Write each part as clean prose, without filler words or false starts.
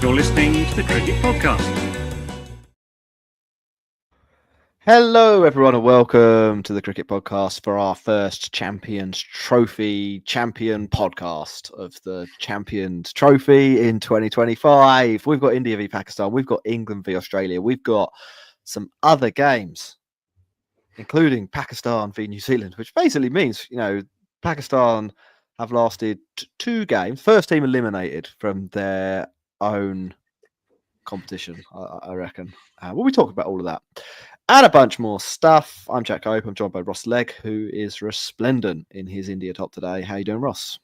You're listening to the Cricket Podcast. Hello, everyone, and welcome to the Cricket Podcast for our first Champions Trophy champion podcast of the Champions Trophy in 2025. We've got India v Pakistan, we've got England v Australia, we've got some other games, including Pakistan v New Zealand, which basically means, Pakistan have lasted two games, first team eliminated from their own competition, I reckon. We'll be talking about all of that and a bunch more stuff. I'm Jack Hope. I'm joined by Ross Legg, who is resplendent in his India top today. How you doing, Ross?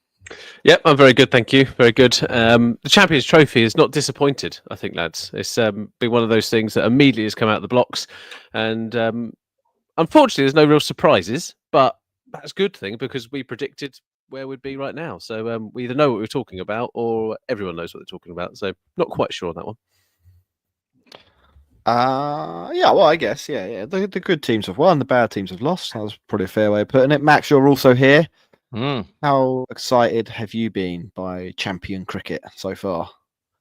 Yep, I'm very good, thank you. Very good. The Champions Trophy is not disappointed, I think, lads. It's been one of those things that immediately has come out of the blocks. And unfortunately, there's no real surprises, but that's a good thing because we predicted where we'd be right now. So we either know what we're talking about or everyone knows what they're talking about. So not quite sure on that one. I guess, yeah. The good teams have won, the bad teams have lost. That was probably a fair way of putting it. Max, you're also here. How excited have you been by champion cricket so far?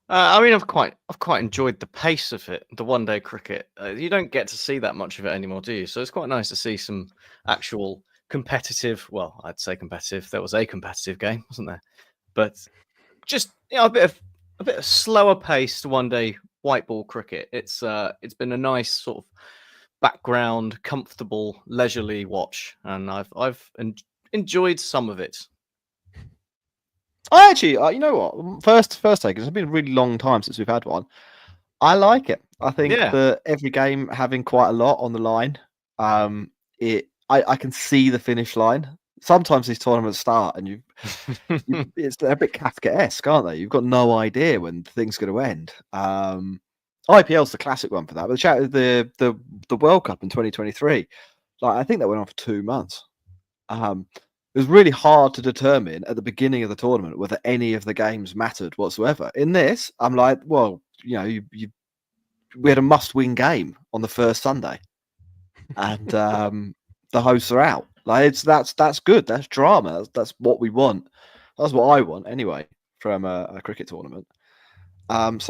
I've quite enjoyed the pace of it, the one-day cricket. You don't get to see that much of it anymore, do you? So it's quite nice to see some actual competitive. Well, I'd say competitive. There was a competitive game, wasn't there? But just a bit of slower paced one-day white ball cricket. It's been a nice sort of background, comfortable, leisurely watch, and I've enjoyed some of it. I actually, you know what? First take. It's been a really long time since we've had one. I like it. I think that every game having quite a lot on the line. I can see the finish line. Sometimes these tournaments start and it's a bit Kafkaesque, aren't they? You've got no idea when things are going to end. IPL's the classic one for that. But the World Cup in 2023, I think that went on for 2 months. It was really hard to determine at the beginning of the tournament whether any of the games mattered whatsoever. In this, I'm like, well, we had a must-win game on the first Sunday, and the hosts are out. That's good. That's drama. That's what we want. That's what I want anyway from a cricket tournament. It's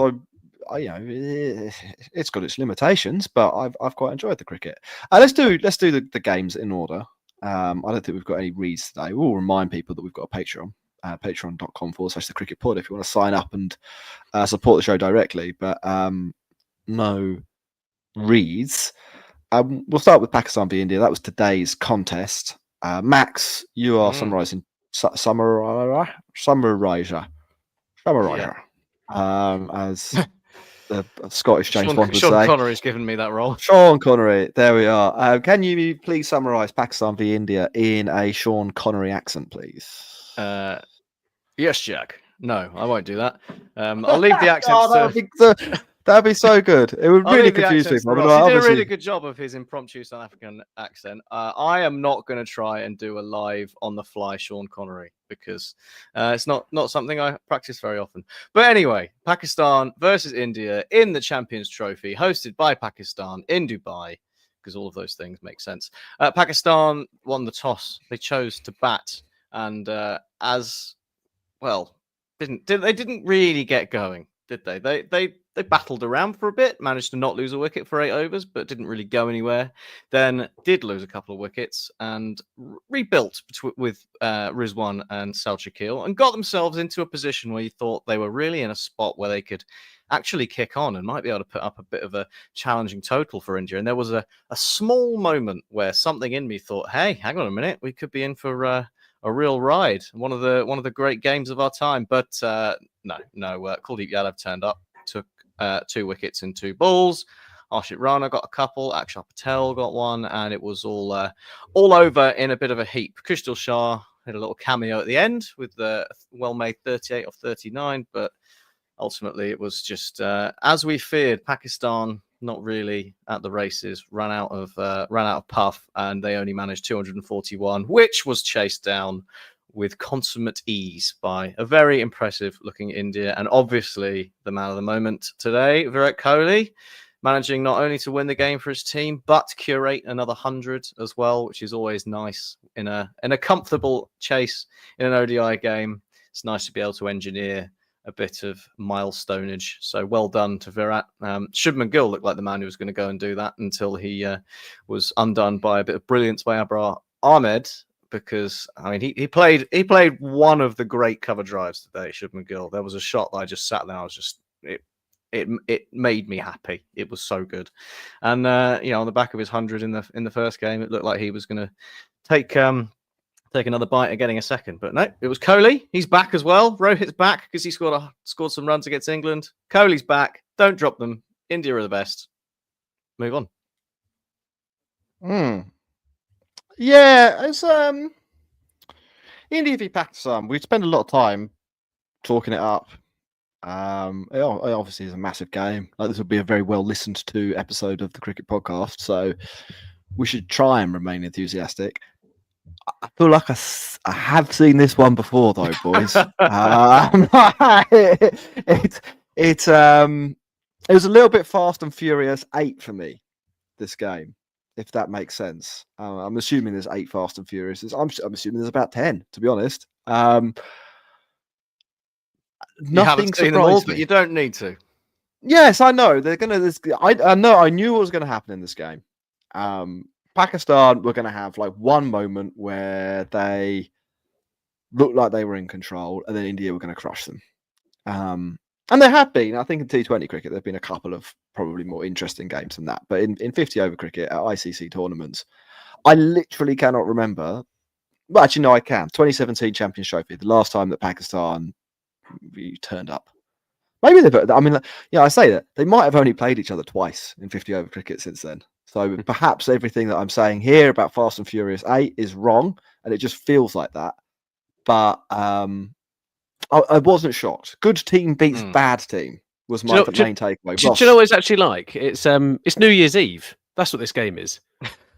got its limitations, but I've quite enjoyed the cricket. Let's do the games in order. I don't think we've got any reads today. We'll remind people that we've got a Patreon, patreon.com/the cricket pod if you want to sign up and support the show directly. But no reads. We'll start with Pakistan v India. That was today's contest. Max, you are summarising summariser as the Scottish James Bond would say. Sean Connery's given me that role. Sean Connery, there we are. Can you please summarise Pakistan v India in a Sean Connery accent, please? Yes, Jack. No, I won't do that. I'll leave the accents That'd be so good. It would really confuse people. He did a really good job of his impromptu South African accent. I am not going to try and do a live on-the-fly Sean Connery because it's not something I practice very often. But anyway, Pakistan versus India in the Champions Trophy, hosted by Pakistan in Dubai, because all of those things make sense. Pakistan won the toss. They chose to bat, and they didn't really get going, did they? They battled around for a bit, managed to not lose a wicket for 8 overs, but didn't really go anywhere. Then did lose a couple of wickets and rebuilt with Rizwan and Sal Shakil and got themselves into a position where you thought they were really in a spot where they could actually kick on and might be able to put up a bit of a challenging total for India. And there was a small moment where something in me thought, hey, hang on a minute, we could be in for a real ride. One of the great games of our time. But no. Kuldeep Yadav turned up, took 2 wickets in 2 balls. Harshit Rana got a couple. Akshar Patel got one, and it was all over in a bit of a heap. Krishtal Shah had a little cameo at the end with the well-made 38 off 39, but ultimately it was just as we feared. Pakistan not really at the races, ran out of puff, and they only managed 241, which was chased down with consummate ease by a very impressive looking India. And obviously the man of the moment today, Virat Kohli, managing not only to win the game for his team, but curate another 100 as well, which is always nice in a comfortable chase in an ODI game. It's nice to be able to engineer a bit of milestoneage. So well done to Virat. Shubman Gill looked like the man who was going to go and do that until he was undone by a bit of brilliance by Abrar Ahmed. Because I mean, he played one of the great cover drives today, Shubman Gill. There was a shot that I just sat there. I was just it made me happy. It was so good, and on the back of his 100 in the first game, it looked like he was going to take another bite at getting a second. But no, it was Kohli. He's back as well. Rohit's back because he scored some runs against England. Kohli's back. Don't drop them. India are the best. Move on. Yeah, it's India v Pakistan. We spend a lot of time talking it up. It obviously is a massive game. Like, this will be a very well listened to episode of the Cricket Podcast, so we should try and remain enthusiastic. I feel like I have seen this one before, though, boys. It was a little bit Fast and Furious 8 for me, this game, if that makes sense. I'm assuming there's 8 Fast and Furious. I'm assuming there's about 10, to be honest. You haven't seen them all, but you don't need to. Yes, I know. I know. I knew what was going to happen in this game. Pakistan were going to have like one moment where they looked like they were in control, and then India were going to crush them. And there have been, I think, in T20 cricket, there have been a couple of probably more interesting games than that. But in 50-over cricket at ICC tournaments, I literally cannot remember. Well, actually, no, I can. 2017 Champions Trophy, the last time that Pakistan turned up. Maybe they've. I mean, I say that they might have only played each other twice in 50-over cricket since then. So perhaps everything that I'm saying here about Fast and Furious 8 is wrong, and it just feels like that. But I wasn't shocked. Good team beats bad team was my main takeaway. Do you know what it's actually like? It's New Year's Eve. That's what this game is.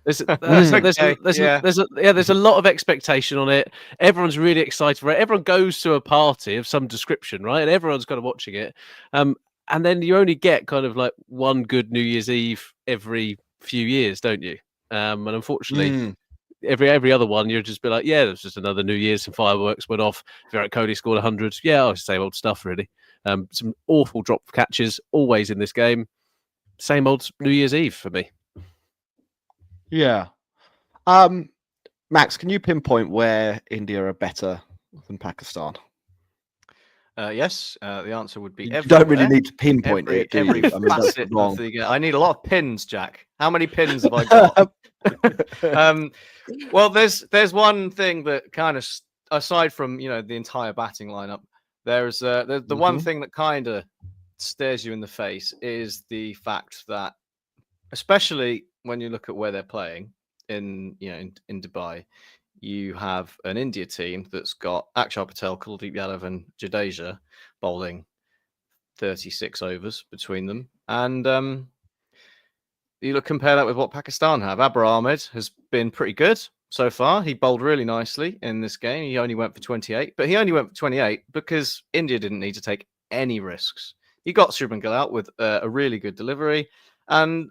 There's a lot of expectation on it. Everyone's really excited for it. Everyone goes to a party of some description, right? And everyone's kind of watching it. And then you only get kind of like one good New Year's Eve every few years, don't you? And unfortunately, every other one, you'll just be like, yeah, there's just another New Year's, some fireworks went off. Virat Kohli scored 100. Yeah, same old stuff, really. Some awful drop catches always in this game. Same old New Year's Eve for me. Yeah. Max, can you pinpoint where India are better than Pakistan? Yes, the answer would be you don't really need to pinpoint it, do you? I need a lot of pins, Jack. How many pins have I got? Well, there's one thing that kind of, aside from the entire batting lineup, there's the one thing that kind of stares you in the face is the fact that, especially when you look at where they're playing in Dubai, you have an India team that's got Akshar Patel, Kuldeep Yadav, and Jadeja bowling 36 overs between them, and compare that with what Pakistan have. Abrar Ahmed has been pretty good so far. He bowled really nicely in this game. He only went for 28, but he only went for 28 because India didn't need to take any risks. He got Shubman Gill out with a really good delivery, and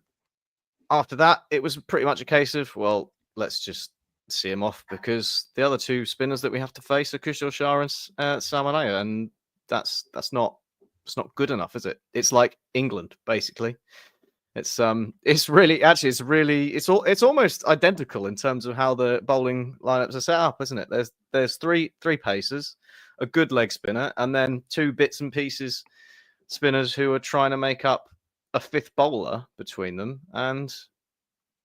after that, it was pretty much a case of, well, let's just see him off because the other two spinners that we have to face are Kushal Shah and Samanaya, and that's not good enough, is it? It's like England, basically. It's almost identical in terms of how the bowling lineups are set up, isn't it? There's three pacers, a good leg spinner, and then two bits and pieces spinners who are trying to make up a fifth bowler between them, and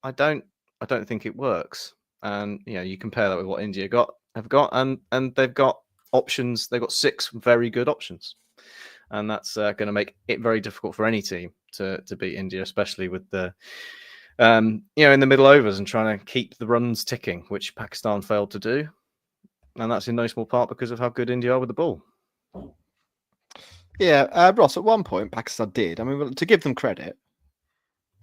I don't think it works. And you compare that with what India have got, and they've got options. They've got 6 very good options, and that's going to make it very difficult for any team to beat India, especially with the in the middle overs and trying to keep the runs ticking, which Pakistan failed to do, and that's in no small part because of how good India are with the ball. Yeah, Ross, at one point, Pakistan did. I mean, to give them credit,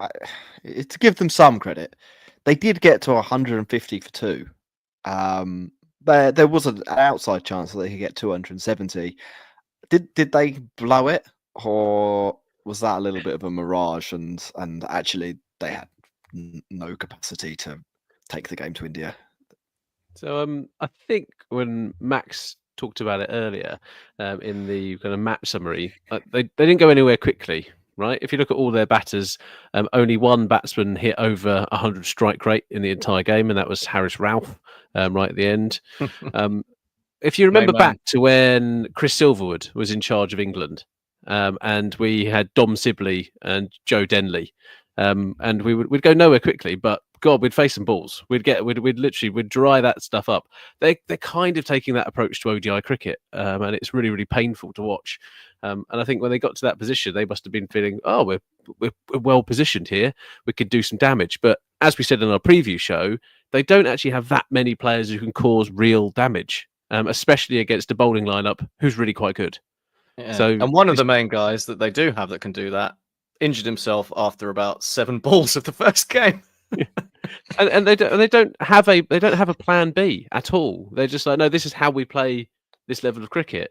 to give them some credit, they did get to 150 for 2. There was an outside chance that they could get 270. Did they blow it, or was that a little bit of a mirage? And actually, they had no capacity to take the game to India. So I think when Max talked about it earlier in the kind of map summary. They didn't go anywhere quickly, right? If you look at all their batters, only one batsman hit over 100 strike rate in the entire game, and that was Harris Ralph right at the end. If you remember back to when Chris Silverwood was in charge of England, and we had Dom Sibley and Joe Denley, and we'd go nowhere quickly, but God, we'd face some balls. We'd dry that stuff up. They're kind of taking that approach to ODI cricket, and it's really, really painful to watch. And I think when they got to that position, they must have been feeling, oh, we're well positioned here. We could do some damage. But as we said in our preview show, they don't actually have that many players who can cause real damage, especially against a bowling lineup who's really quite good. Yeah. So, and one of the main guys that they do have that can do that injured himself after about 7 balls of the first game. and they don't have a plan B at all. They're just like, no, this is how we play this level of cricket.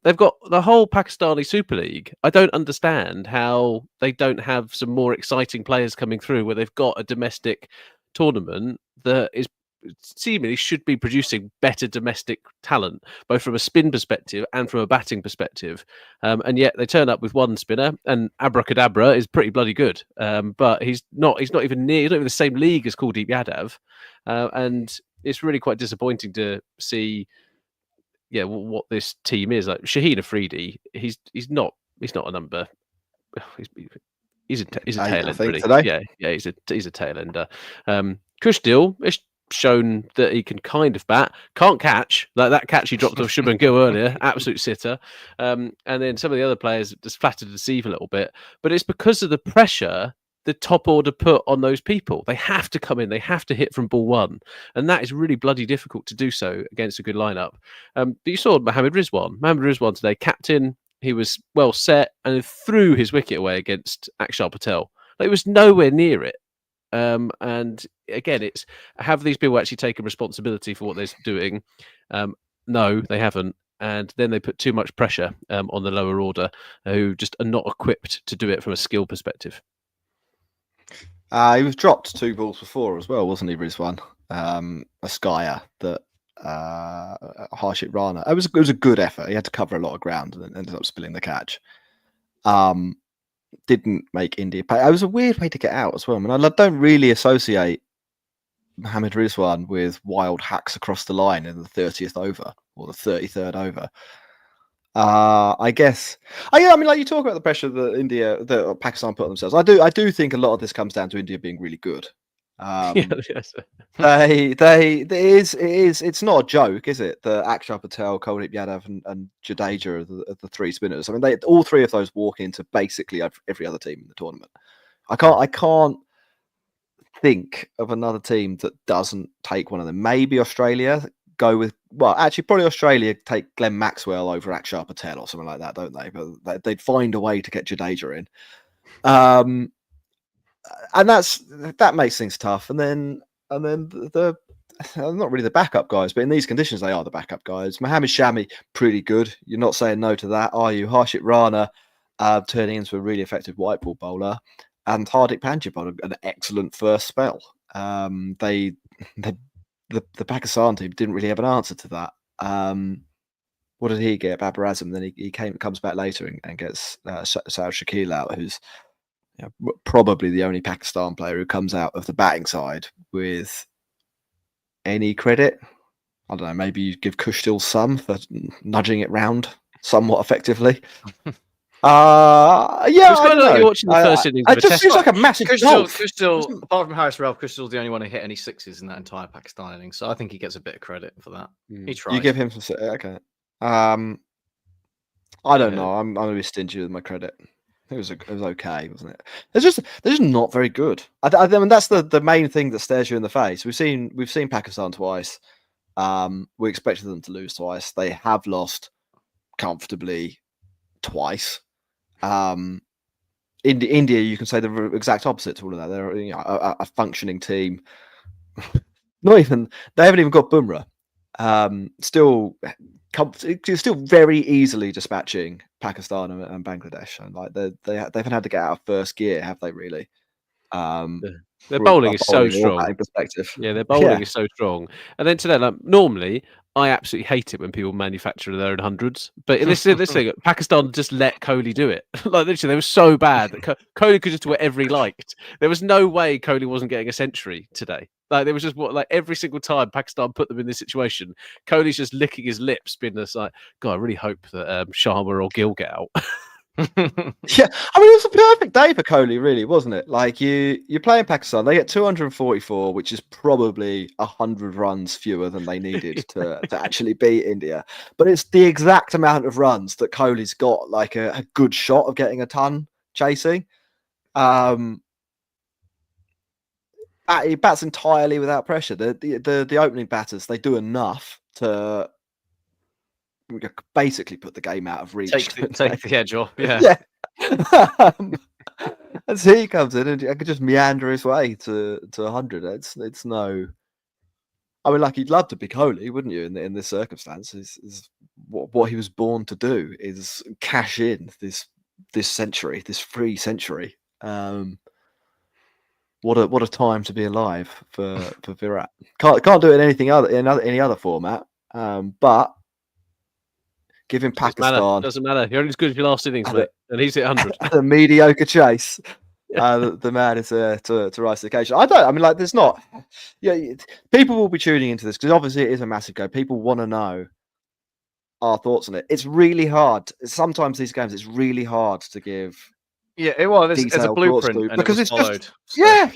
They've got the whole Pakistani Super League. I don't understand how they don't have some more exciting players coming through where they've got a domestic tournament that is seemingly should be producing better domestic talent, both from a spin perspective and from a batting perspective. And yet they turn up with one spinner, and Abracadabra is pretty bloody good. But he's not even the same league as Kuldeep Yadav. And it's really quite disappointing to see what this team is. Like Shaheen Afridi, he's not a number. He's a tail end, really. Today. Yeah, he's a tail ender. Kushdil is shown that he can kind of bat, can't catch, like that catch he dropped off Shubman Gill earlier, absolute sitter. And then some of the other players just flattered to deceive a little bit, but it's because of the pressure the top order put on those people. They have to come in, they have to hit from ball one, and that is really bloody difficult to do so against a good lineup. But you saw Mohammad Rizwan today, captain. He was well set and threw his wicket away against Akshar Patel. Like, it was nowhere near it. And again, it's have these people actually taken responsibility for what they're doing? No, they haven't. And then they put too much pressure on the lower order, who just are not equipped to do it from a skill perspective. He was dropped 2 balls before as well, wasn't he, Rizwan? A skyer that Harshit Rana. It was a good effort. He had to cover a lot of ground and ended up spilling the catch. Didn't make India pay. It was a weird way to get out as well. I mean, I don't really associate Mohammad Rizwan with wild hacks across the line in the 30th over or the 33rd over. I guess. I mean, like, you talk about the pressure that Pakistan put on themselves. I do think a lot of this comes down to India being really good. Yes. It's not a joke, is it? The Akshar Patel, Kuldeep Yadav, and Jadeja are the 3 spinners. I mean, all 3 of those walk into basically every other team in the tournament. I can't think of another team that doesn't take one of them. Maybe Australia probably Australia take Glenn Maxwell over Akshar Patel or something like that, don't they? But they'd find a way to get Jadeja in. And that makes things tough. And then the not really the backup guys, but in these conditions they are the backup guys. Mohammad Shami, pretty good. You're not saying no to that, are you? Harshit Rana turning into a really effective white ball bowler, and Hardik Pandya bowled an excellent first spell. The Pakistan team didn't really have an answer to that. What did he get? Babar Azam. Then he comes back later and gets Saud Shakil out, who's probably the only Pakistan player who comes out of the batting side with any credit. I don't know, maybe you give Kushdil some for nudging it round somewhat effectively. I don't know. You're watching the first innings. It just seems like a massive Kushdil, apart from Harris Ralph, Kushdil's the only one who hit any 6s in that entire Pakistan innings, so I think he gets a bit of credit for that. He tried. You give him some. Okay. I don't know. I'm going to be stingy with my credit. It was okay, wasn't it? They're just not very good. I mean, that's the main thing that stares you in the face. We've seen Pakistan twice. We expected them to lose twice. They have lost comfortably twice. India, you can say the exact opposite to all of that. They're a functioning team. They haven't even got Bumrah. Still very easily dispatching Pakistan and Bangladesh, and like they haven't had to get out of first gear, have they? Really? Their bowling is so strong. Perspective. Yeah, their bowling is so strong. And then today, like, normally I absolutely hate it when people manufacture their own hundreds. But in this thing, Pakistan just let Kohli do it. Like literally, they were so bad that Kohli could just do whatever he liked. There was no way Kohli wasn't getting a century today. Like there was just every single time Pakistan put them in this situation, Kohli's just licking his lips, being just like, God, I really hope that Sharma or Gill get out. Yeah, I mean, it was a perfect day for Kohli, really, wasn't it? Like you're playing Pakistan, they get 244, which is probably 100 runs fewer than they needed to actually beat India. But it's the exact amount of runs that Kohli's got, like a good shot of getting a ton chasing. He bats entirely without pressure. The opening batters, they do enough to basically put the game out of reach. Take the edge off. Yeah. And so he comes in and I could just meander his way to 100. It's no. I mean, like you'd love to be Kohli, wouldn't you? In this circumstance, is what he was born to do is cash in this century, this free century. What a time to be alive for Virat. Can't do it in any other format. But giving Pakistan doesn't matter. You're only as good as your last innings, mate. And he's hit 100. A mediocre chase. The man is to rise to the occasion. I mean, like, there's not. Yeah, people will be tuning into this because obviously it is a massive go. People want to know our thoughts on it. It's really hard. Sometimes these games, it's really hard to give. Yeah, it's a blueprint because it's followed. Yeah.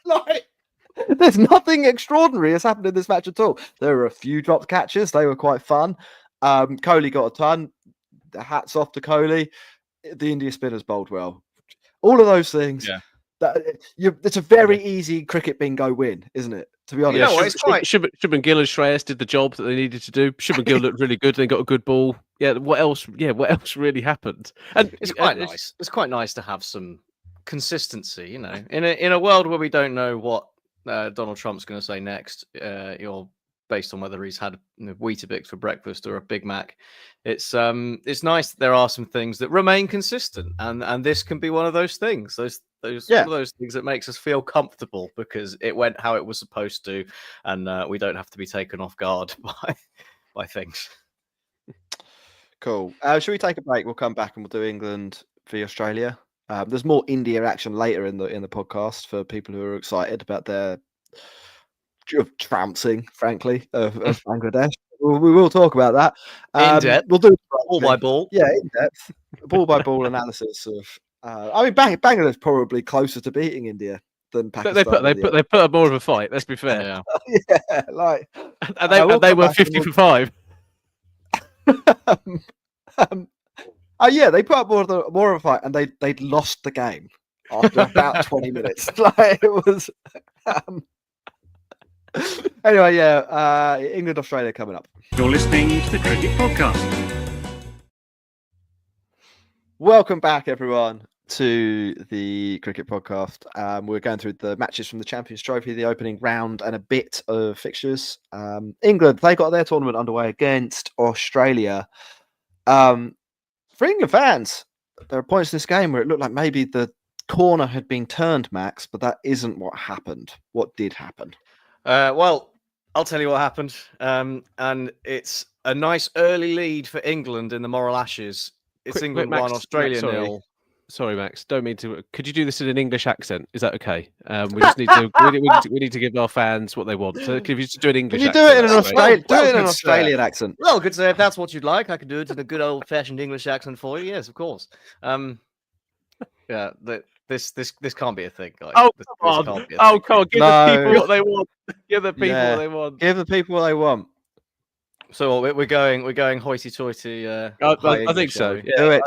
Like there's nothing extraordinary has happened in this match at all. There were a few dropped catches. They were quite fun. Kohli got a ton. Hats off to Kohli. The India spinners bowled well. All of those things. Yeah. It's a very easy cricket bingo win, isn't it? To be honest. Yeah, it's quite. Shubman Gill and Shreyas did the job that they needed to do. Shubman Gill looked really good. They got a good ball. Yeah. What else? Yeah. What else really happened? And it's quite nice. It's quite nice to have some consistency. You know, in a world where we don't know what Donald Trump's going to say next, based on whether he's had Weetabix for breakfast or a Big Mac. It's nice that there are some things that remain consistent, and this can be one of those things. One of those things that makes us feel comfortable because it went how it was supposed to, and we don't have to be taken off guard by things. Cool. Should we take a break? We'll come back and we'll do England v Australia. There's more India action later in the podcast for people who are excited about their trouncing, frankly, of Bangladesh. We will talk about that. In depth. We'll do ball by ball. Yeah, in depth. Ball by ball analysis of. I mean, Bangladesh probably closer to beating India than Pakistan. They put up more of a fight. Let's be fair. Yeah, yeah, like and they were 50 for 5. Yeah, they put up more of a fight, and they'd lost the game after about 20 minutes. Like it was. Anyway, yeah, England, Australia coming up. You're listening to the Cricket Podcast. Welcome back, everyone, to the Cricket Podcast. We're going through the matches from the Champions Trophy, the opening round, and a bit of fixtures. England, they got their tournament underway against Australia. For England fans, there are points in this game where it looked like maybe the corner had been turned, Max, but that isn't what happened. What did happen? Well, I'll tell you what happened. And it's a nice early lead for England in the Moral Ashes. It's England 1, Australia 0. Sorry, Max. Don't mean to. Could you do this in an English accent? Is that okay? We just need to. we need to give our fans what they want. So, if you just do an English, can you do it in an Australian accent? Well, good sir. If that's what you'd like, I could do it in a good old-fashioned English accent for you. Yes, of course. Yeah. This can't be a thing, guys. Oh, come on. Oh, come on. Give the people what they want. Give the people what they want. Give the people what they want. So we're going hoity-toity. I think so. Yeah, do it.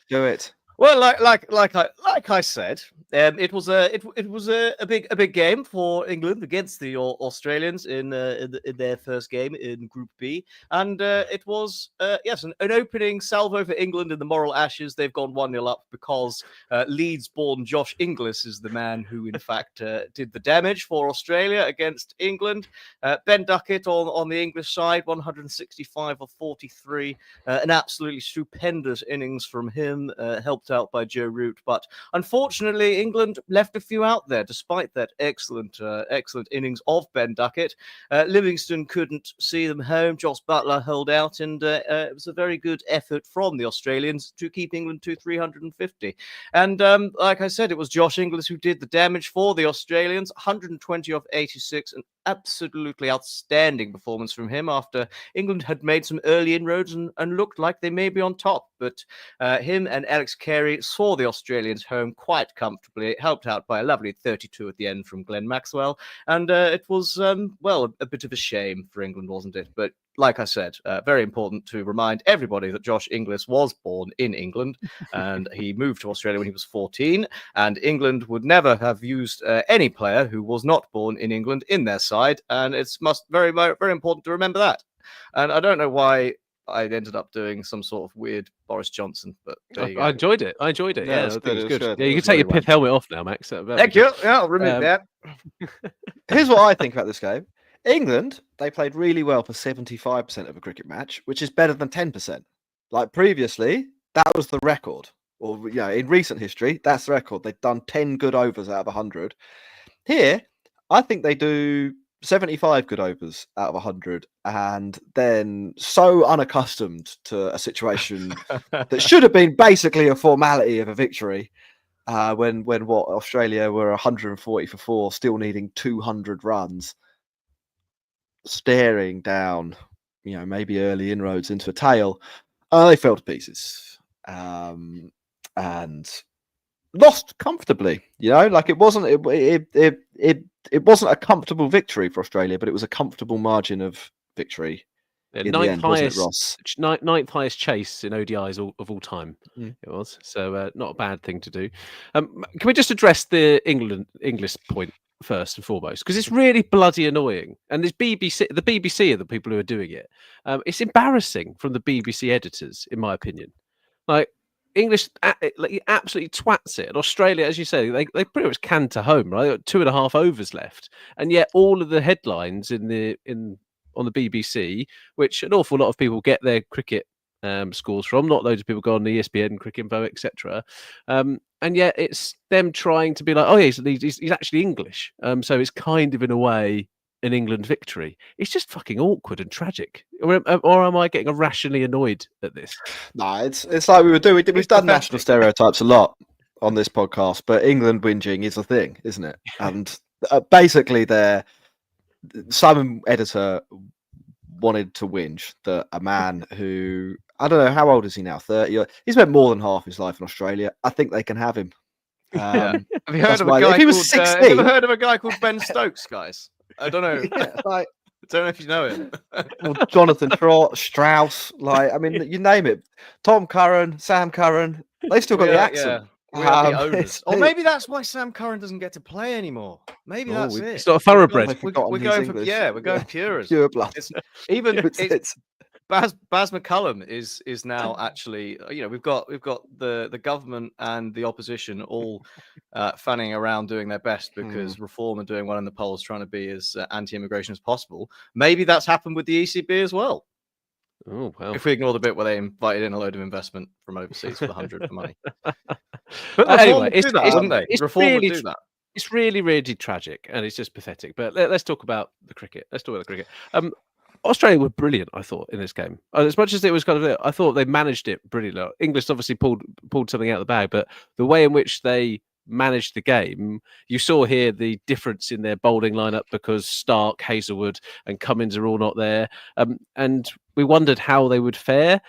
Do it. Well, like I said, it was a big game for England against the Australians in their first game in Group B, and it was yes an opening salvo for England in the Moral Ashes. They've gone 1-0 up because Leeds-born Josh Inglis is the man who in fact did the damage for Australia against England. Ben Duckett on the English side, 165 of 43, an absolutely stupendous innings from him, helped helped out by Joe Root. But unfortunately, England left a few out there, despite that excellent innings of Ben Duckett. Livingston couldn't see them home. Joss Buttler held out, and it was a very good effort from the Australians to keep England to 350. And like I said, it was Josh Inglis who did the damage for the Australians. 120 off 86, an absolutely outstanding performance from him after England had made some early inroads and looked like they may be on top. But him and Alex Carey saw the Australians home quite comfortably, helped out by a lovely 32 at the end from Glenn Maxwell. And it was, well, a bit of a shame for England, wasn't it? But like I said, very important to remind everybody that Josh Inglis was born in England and he moved to Australia when he was 14. And England would never have used any player who was not born in England in their side. And it's very, very important to remember that. And I don't know why I ended up doing some sort of weird Boris Johnson, but I enjoyed it. I enjoyed it. Yeah, it was good. Yeah, you can take your pith helmet off now, Max. Thank you. Yeah, I'll remove that. Here's what I think about this game. England, they played really well for 75% of a cricket match, which is better than 10%. Like previously, that was the record. Or, in recent history, that's the record. They've done 10 good overs out of 100. Here, I think they do 75 good overs out of 100, and then so unaccustomed to a situation that should have been basically a formality of a victory, when Australia were 140 for 4, still needing 200 runs, staring down, maybe early inroads into a tail. They fell to pieces, and lost comfortably. Like it wasn't a comfortable victory for Australia, but it was a comfortable margin of victory. Ninth highest chase in ODIs of all time. It was, so not a bad thing to do. Can we just address the English point first and foremost, because it's really bloody annoying, and the BBC are the people who are doing it. It's embarrassing from the BBC editors, in my opinion. Like, English absolutely twats it. And Australia, as you say, they pretty much canter home, right? 2.5 overs left, and yet all of the headlines on the BBC, which an awful lot of people get their cricket scores from, not loads of people go on the ESPN, Cricket Info, etc. And yet it's them trying to be like, oh yeah, he's actually English, so it's kind of in a way an England victory. It's just fucking awkward and tragic. Or am I getting irrationally annoyed at this? No, it's like we've done national stereotypes a lot on this podcast, but England whinging is a thing, isn't it? And basically, some editor wanted to whinge that a man who, I don't know, how old is he now? 30? He spent more than half his life in Australia. I think they can have him. Have you heard of a guy? If he was 16, have you ever heard of a guy called Ben Stokes, guys? I don't know. I don't know if you know him. Or Jonathan Strauss, you name it. Tom Curran, Sam Curran, they've still got the accent. We are the owners. Or maybe that's why Sam Curran doesn't get to play anymore. Maybe that's it. It's not a thoroughbred. We're going for pure. Pure blood. Baz McCullum is now actually, we've got the government and the opposition all fanning around doing their best because Reform are doing well in the polls, trying to be as anti-immigration as possible. Maybe that's happened with the ECB as well. Oh, well. If we ignore the bit where they invited in a load of investment from overseas for the 100 for money. But anyway, it's really, really tragic, and it's just pathetic. But let's talk about the cricket. Australia were brilliant, I thought, in this game. As much as it was I thought they managed it brilliantly. English obviously pulled something out of the bag, but the way in which they managed the game, you saw here the difference in their bowling lineup because Stark, Hazelwood, and Cummins are all not there, and we wondered how they would fare.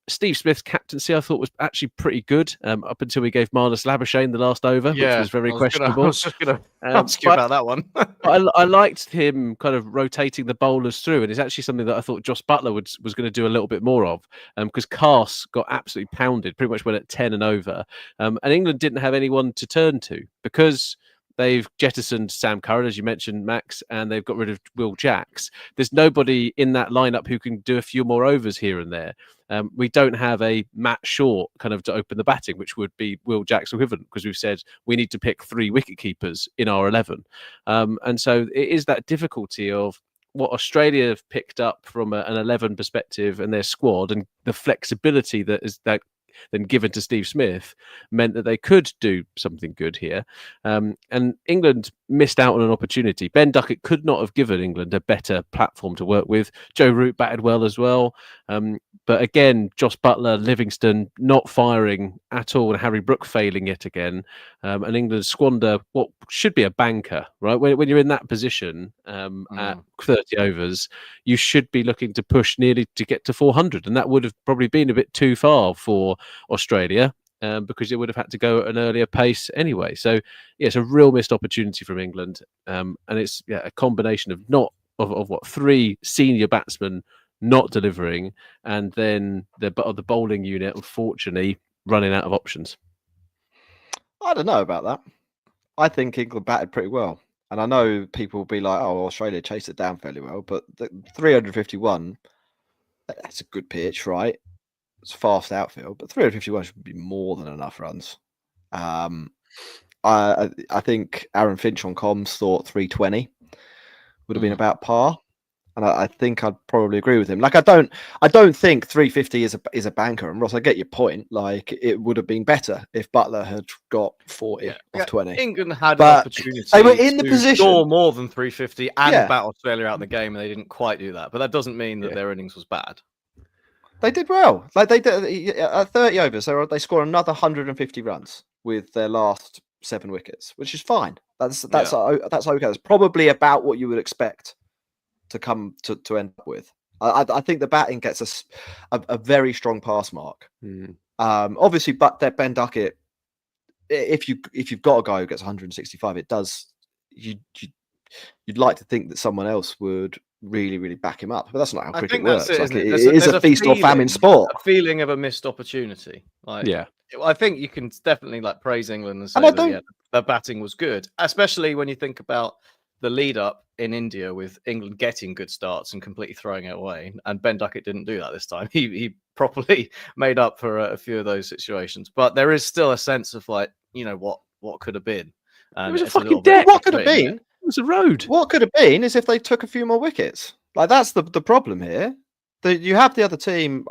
Steve Smith's captaincy, I thought, was actually pretty good up until we gave Marnus Labuschagne the last over, which was very questionable. I was just going to ask you about that one. I liked him kind of rotating the bowlers through, and it's actually something that I thought Joss Buttler was going to do a little bit more of, because Carse got absolutely pounded, pretty much went at 10 and over, and England didn't have anyone to turn to because they've jettisoned Sam Curran, as you mentioned, Max, and they've got rid of Will Jacks. There's nobody in that lineup who can do a few more overs here and there. We don't have a Matt Short kind of to open the batting, which would be Will Jacks equivalent, because we've said we need to pick 3 wicket keepers in our 11. And so it is that difficulty of what Australia have picked up from an 11 perspective and their squad, and the flexibility that then given to Steve Smith meant that they could do something good here. And England missed out on an opportunity. Ben Duckett could not have given England a better platform to work with. Joe Root batted well as well. But again, Joss Butler, Livingston not firing at all, and Harry Brook failing yet again. And England squander what should be a banker, right? When you're in that position at 30 overs, you should be looking to push nearly to get to 400. And that would have probably been a bit too far for Australia because it would have had to go at an earlier pace anyway. So, yeah, it's a real missed opportunity from England. And it's a combination of what, 3 senior batsmen not delivering, and then the bowling unit, unfortunately, running out of options. I don't know about that. I think England batted pretty well. And I know people will be like, oh, Australia chased it down fairly well. But the 351, that's a good pitch, right? It's a fast outfield. But 351 should be more than enough runs. I think Aaron Finch on comms thought 320 would have been about par. And I think I'd probably agree with him. Like, I don't think 350 is a banker. And Ross, I get your point. Like, it would have been better if Butler had got 40 off 20. England had an opportunity. They were in the position score more than 350 and bat Australia out in the game, and they didn't quite do that. But that doesn't mean that their innings was bad. They did well. Like, they did at 30 overs. They scored another 150 runs with their last 7 wickets, which is fine. That's okay. That's probably about what you would expect to come to end up with. I think the batting gets a very strong pass mark. Obviously, but that Ben Duckett, if you've got a guy who gets 165, it does. You'd like to think that someone else would really, really back him up, but that's not how cricket works. It is a feast or famine sport. A feeling of a missed opportunity. I think you can definitely praise England and say the batting was good, especially when you think about the lead up in India with England getting good starts and completely throwing it away. And Ben Duckett didn't do that this time. He properly made up for a few of those situations. But there is still a sense of what could have been. It was a fucking deck. What could have been? It was a road. What could have been is if they took a few more wickets. Like, that's the problem here. You have the other team,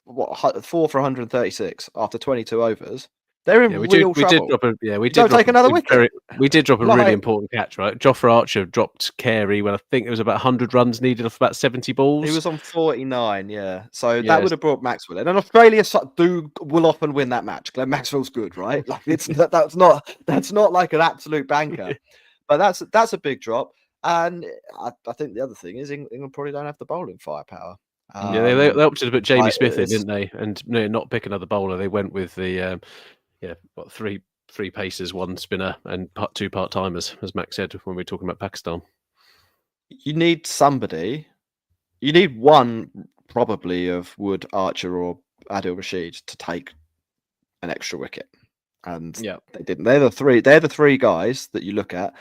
4 for 136 after 22 overs. They're in real trouble. We did take another wicket. We did drop a really important catch, right? Jofra Archer dropped Carey when I think it was about 100 runs needed off about 70 balls. He was on 49, So that would have brought Maxwell in. And Australia will often win that match. Glenn Maxwell's good, right? Like, that's not like an absolute banker. But that's a big drop. And I think the other thing is England probably don't have the bowling firepower. They opted to put Jamie Smith in, didn't they? And not pick another bowler. They went with the three pacers, 1 spinner, and 2 part-timers, as Max said when we were talking about Pakistan. You need somebody. You need one, probably, of Wood, Archer, or Adil Rashid to take an extra wicket, and they didn't. They're the three guys that you look at.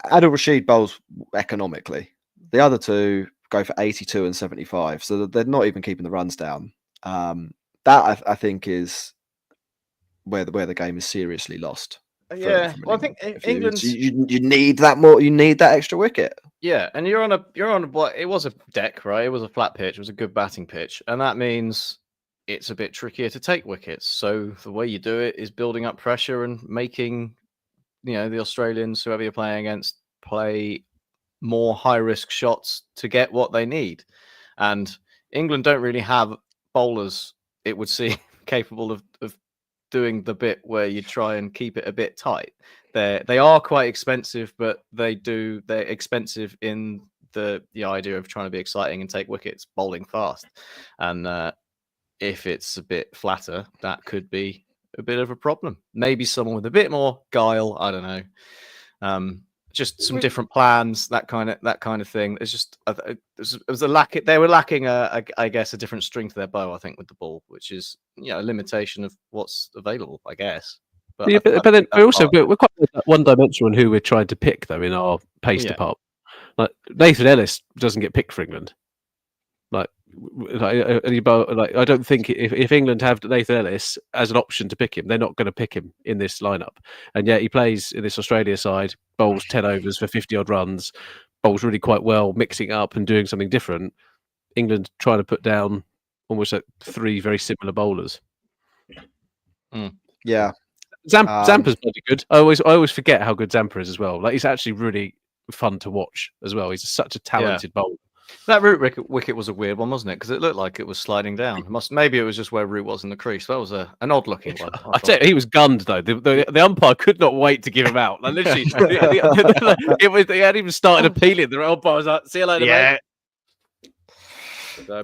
Adil Rashid bowls economically. The other two go for 82 and 75, so they're not even keeping the runs down. That I think is where the game is seriously lost. I think England. You need that more. You need that extra wicket. Yeah, and you're on a. It was a deck, right? It was a flat pitch. It was a good batting pitch, and that means it's a bit trickier to take wickets. So the way you do it is building up pressure and making, the Australians, whoever you're playing against, play more high risk shots to get what they need. And England don't really have bowlers, it would seem, capable of doing the bit where you try and keep it a bit tight. They are quite expensive, but they're expensive in the idea of trying to be exciting and take wickets, bowling fast. And if it's a bit flatter, that could be a bit of a problem. Maybe someone with a bit more guile, I don't know. Just some different plans, that kind of thing. It's just it was a lack. They were lacking I guess a different string to their bow, I think, with the ball, which is a limitation of what's available, I guess. But then we're quite one-dimensional in who we're trying to pick, though, in our pace department. Like, Nathan Ellis doesn't get picked for England. I don't think if England have Nathan Ellis as an option to pick him, they're not going to pick him in this lineup. And yet he plays in this Australia side, bowls 10 overs for 50 odd runs, bowls really quite well, mixing up and doing something different. England trying to put down almost 3 very similar bowlers. Yeah. Zampa's bloody good. I always forget how good Zampa is as well. Like he's actually really fun to watch as well. He's such a talented bowler. That Root wicket was a weird one, wasn't it? Because it looked like it was sliding down. Maybe it was just where Root was in the crease. That was an odd looking one. I tell you, he was gunned though. The umpire could not wait to give him out. Like literally, they hadn't even started appealing. The umpire was like, "See you later, mate."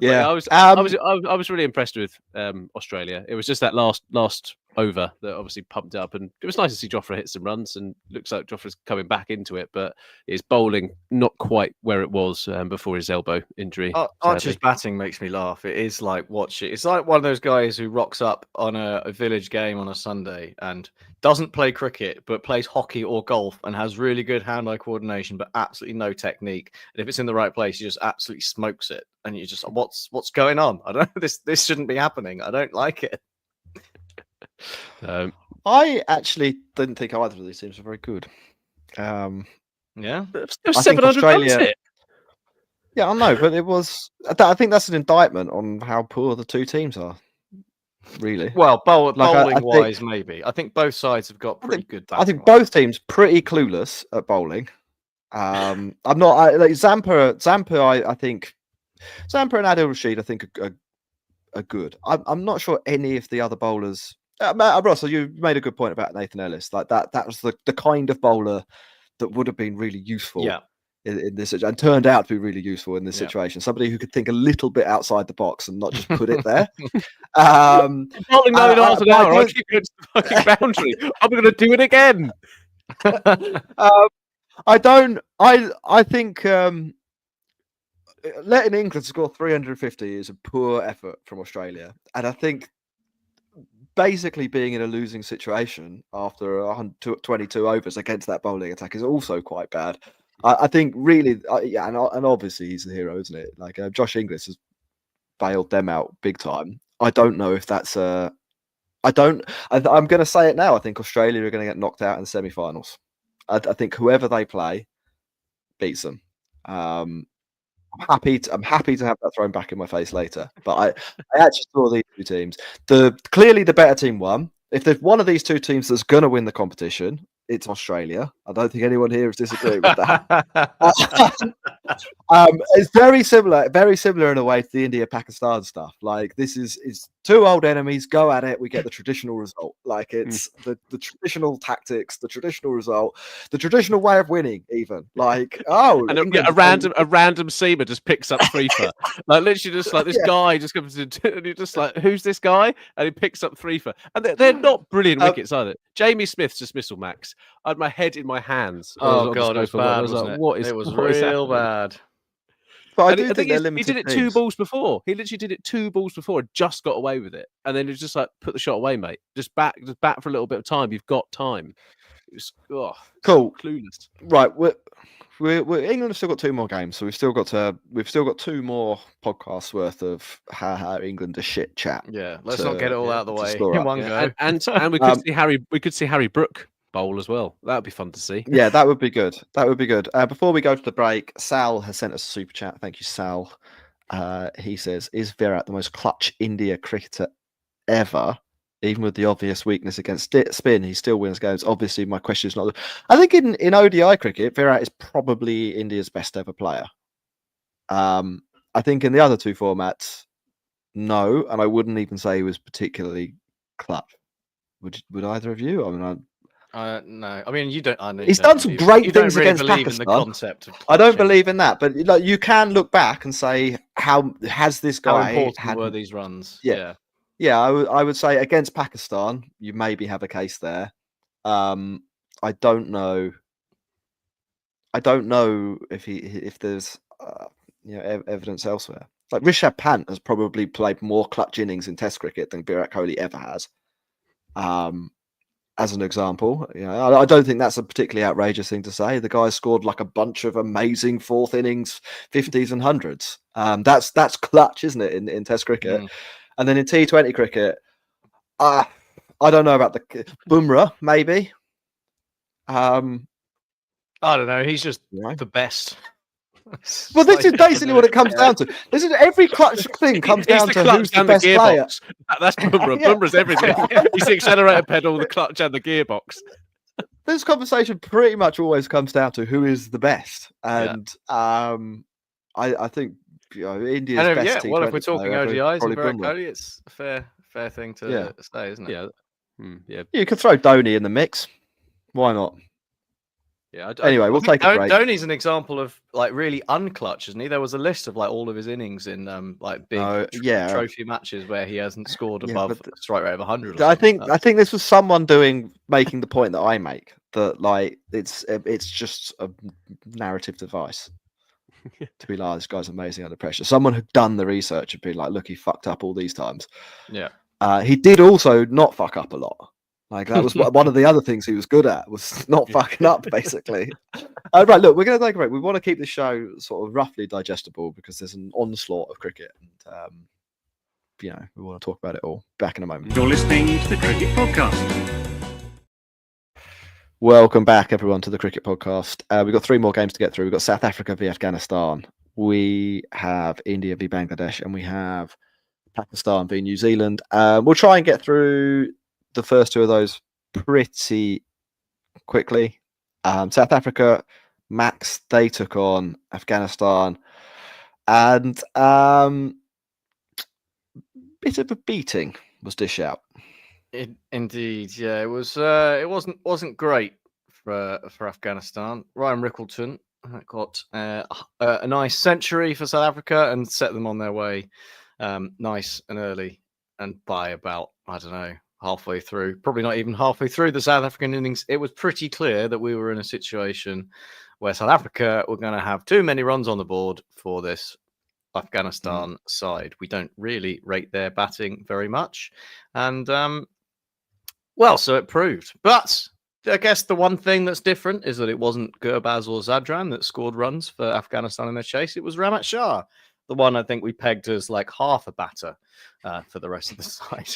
Yeah, I was really impressed with Australia. It was just that last over that obviously pumped it up, and it was nice to see Jofra hit some runs, and looks like Jofra's coming back into it, but his bowling not quite where it was before his elbow injury. Archer's batting makes me laugh. It is like it's like one of those guys who rocks up on a village game on a Sunday and doesn't play cricket but plays hockey or golf and has really good hand-eye coordination but absolutely no technique. And if it's in the right place, he just absolutely smokes it. And you just, what's going on? I don't know. This shouldn't be happening. I don't like it. I actually didn't think either of these teams were very good. Yeah, it was 700 runs hit. Yeah, I know, but it was. I think that's an indictment on how poor the two teams are. Really? Well, bowling wise, maybe. I think both sides have got pretty good. I think both teams pretty clueless at bowling. I'm not like Zampa. I think Zampa and Adil Rashid, I think, are good. I'm not sure any of the other bowlers. Russell, you made a good point about Nathan Ellis. Like that was the kind of bowler that would have been really useful. Yeah. In this, and turned out to be really useful in this situation. Somebody who could think a little bit outside the box and not just put it there. Bowling 90 miles an hour. I keep going to the fucking boundary. I'm going to do it again. I think letting England score 350 is a poor effort from Australia, and I think basically being in a losing situation after 122 overs against that bowling attack is also quite bad. I think really, and obviously he's the hero, isn't it? Like Josh Inglis has bailed them out big time. I don't know if that's I'm going to say it now. I think Australia are going to get knocked out in the semi-finals. I think whoever they play beats them. I'm happy to have that thrown back in my face later. But I actually saw these two teams. Clearly the better team won. If there's one of these two teams that's going to win the competition, it's Australia. I don't think anyone here is disagreeing with that. It's very similar in a way to the India-Pakistan stuff. Like this is two old enemies go at it. We get the traditional result. Like it's the traditional tactics, the traditional result, the traditional way of winning. Even like and a random seamer just picks up three for like literally just like this guy just comes in and you're just like, who's this guy? And he picks up three for, and they're not brilliant wickets either. Jamie Smith's dismissal, Max. I had my head in my hands. Oh god, it was bad. It was real bad. But I do think he did it 2 balls before. He literally did it 2 balls before and just got away with it. And then it was just like, put the shot away, mate. Just bat for a little bit of time. You've got time. It was cool. Clueless. Right, England have still got 2 more games, so we've still got 2 more podcasts worth of how England are shit chat. Yeah, let's not get it all out of the way in one go. And we could see Harry Brook bowl as well. That would be fun to see. Yeah, that would be good. Before we go to the break, Sal has sent us a super chat. Thank you, Sal. He says, "Is Virat the most clutch India cricketer ever? Even with the obvious weakness against spin, he still wins games." Obviously, my question is not. I think in ODI cricket, Virat is probably India's best ever player. I think in the other 2 formats, no, and I wouldn't even say he was particularly clutch. Would either of you? I mean, no. I mean, you don't. I know he's done some great things against Pakistan. In the concept of I don't believe in that, but like, you can look back and say, how has this guy? How important were these runs? Yeah. I would say against Pakistan, you maybe have a case there. I don't know if there's evidence elsewhere. Like Rishabh Pant has probably played more clutch innings in Test cricket than Virat Kohli ever has. As an example, I don't think that's a particularly outrageous thing to say. The guy scored like a bunch of amazing 4th innings, 50s and 100s. That's clutch, isn't it, in Test cricket? And then in T20 cricket, I don't know about the Bumrah, maybe. I don't know. He's just the best. Well, this is basically what it comes down to. This is every clutch thing comes He's down the to clutch who's the and best player. gearbox. That's Bumrah. Yeah. Bumrah's everything. He's the accelerator pedal, the clutch, and the gearbox. This conversation pretty much always comes down to who is the best, and I think India's best T20 well, if we're talking player ever is ODIs and probably Virat Bumrah. Kohli, it's a fair thing to say, isn't it? Yeah. You could throw Dhoni in the mix. Why not? Yeah. Anyway, we'll take a break. Dhoni's an example of like really unclutch, isn't he? There was a list of like all of his innings in like big trophy matches where he hasn't scored above a strike rate of 100. I think this was someone making the point that I make, that like it's just a narrative device to be like, this guy's amazing under pressure. Someone who'd done the research and been like, look, he fucked up all these times. Yeah. He did also not fuck up a lot. Like that was one of the other things he was good at, was not fucking up, basically. Right, look, we're going to take a break. We want to keep the show sort of roughly digestible because there's an onslaught of cricket, and we want to talk about it all. Back in a moment. You're listening to the Cricket Podcast. Welcome back, everyone, to the Cricket Podcast. We've got 3 more games to get through. We've got South Africa v Afghanistan. We have India v Bangladesh, and we have Pakistan v New Zealand. We'll try and get through the first 2 of those pretty quickly. South Africa, Max, they took on Afghanistan, and bit of a beating was dished out. Indeed, yeah, it was. It wasn't great for Afghanistan. Ryan Rickleton got a nice century for South Africa and set them on their way, nice and early, and by about halfway through, probably not even halfway through the South African innings, it was pretty clear that we were in a situation where South Africa were going to have too many runs on the board for this Afghanistan side. We don't really rate their batting very much, and so it proved. But I guess the one thing that's different is that it wasn't Gurbaz or Zadran that scored runs for Afghanistan in their chase. It was Ramat Shah, the one I think we pegged as like half a batter for the rest of the side.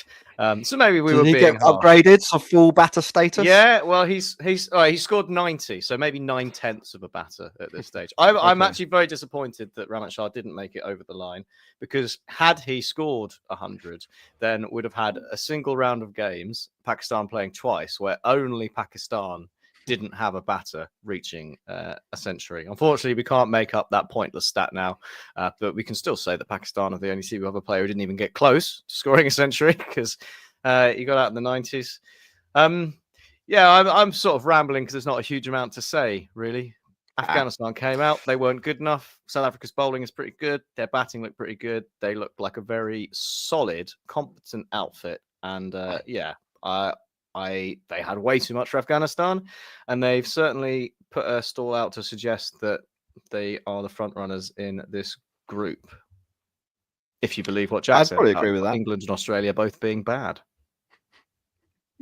So maybe we were being get upgraded to full batter status. Yeah, well, he scored 90, so maybe 9/10 of a batter at this stage. I'm actually very disappointed that Ramat Shah didn't make it over the line, because had he scored 100, then we'd have had a single round of games, Pakistan playing twice, where only Pakistan didn't have a batter reaching a century. Unfortunately, we can't make up that pointless stat now, but we can still say that Pakistan are the only team who have a player who didn't even get close to scoring a century, because he got out in the 90s. I'm sort of rambling because there's not a huge amount to say, really. Afghanistan came out. They weren't good enough. South Africa's bowling is pretty good. Their batting looked pretty good. They looked like a very solid, competent outfit. And they had way too much for Afghanistan, and they've certainly put a stall out to suggest that they are the front runners in this group. If you believe what Jack said, I'd probably agree with that. England and Australia both being bad.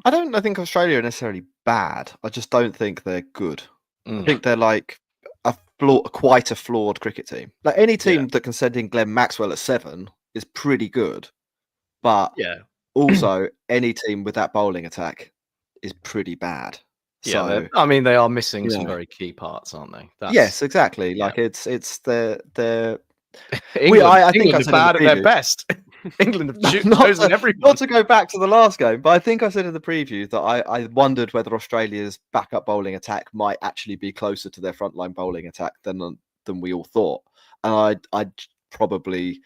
I think Australia are necessarily bad. I just don't think they're good. I think they're like quite a flawed cricket team. Like any team that can send in Glenn Maxwell at 7 is pretty good, but also any team with that bowling attack is pretty bad. Yeah, so, they are missing some very key parts, aren't they? Yes, exactly. Like it's the England, I think England are bad at their best. England have chosen everyone. Not to go back to the last game, but I think I said in the preview that I wondered whether Australia's backup bowling attack might actually be closer to their frontline bowling attack than we all thought. And I'd probably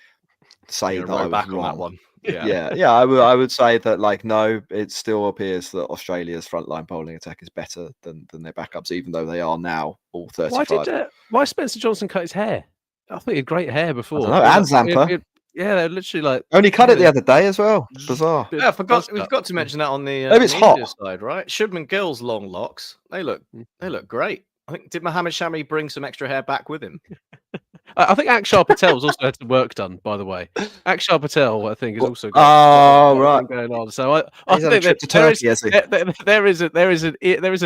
say that I was back wrong. On that one. I would say that, like, no, it still appears that Australia's frontline bowling attack is better than their backups, even though they are now all 35. Why Spencer Johnson cut his hair? I think he had great hair before. And Zampa. They're literally like only cut it the other day as well. Bizarre. Yeah, we forgot to mention that on the maybe it's hot side, right? Shubman Gill's long locks. They look great. I think, did Mohammed Shami bring some extra hair back with him? I think Akshar Patel's also had some work done, by the way. Akshar Patel, I think, has also got going on. So I think there is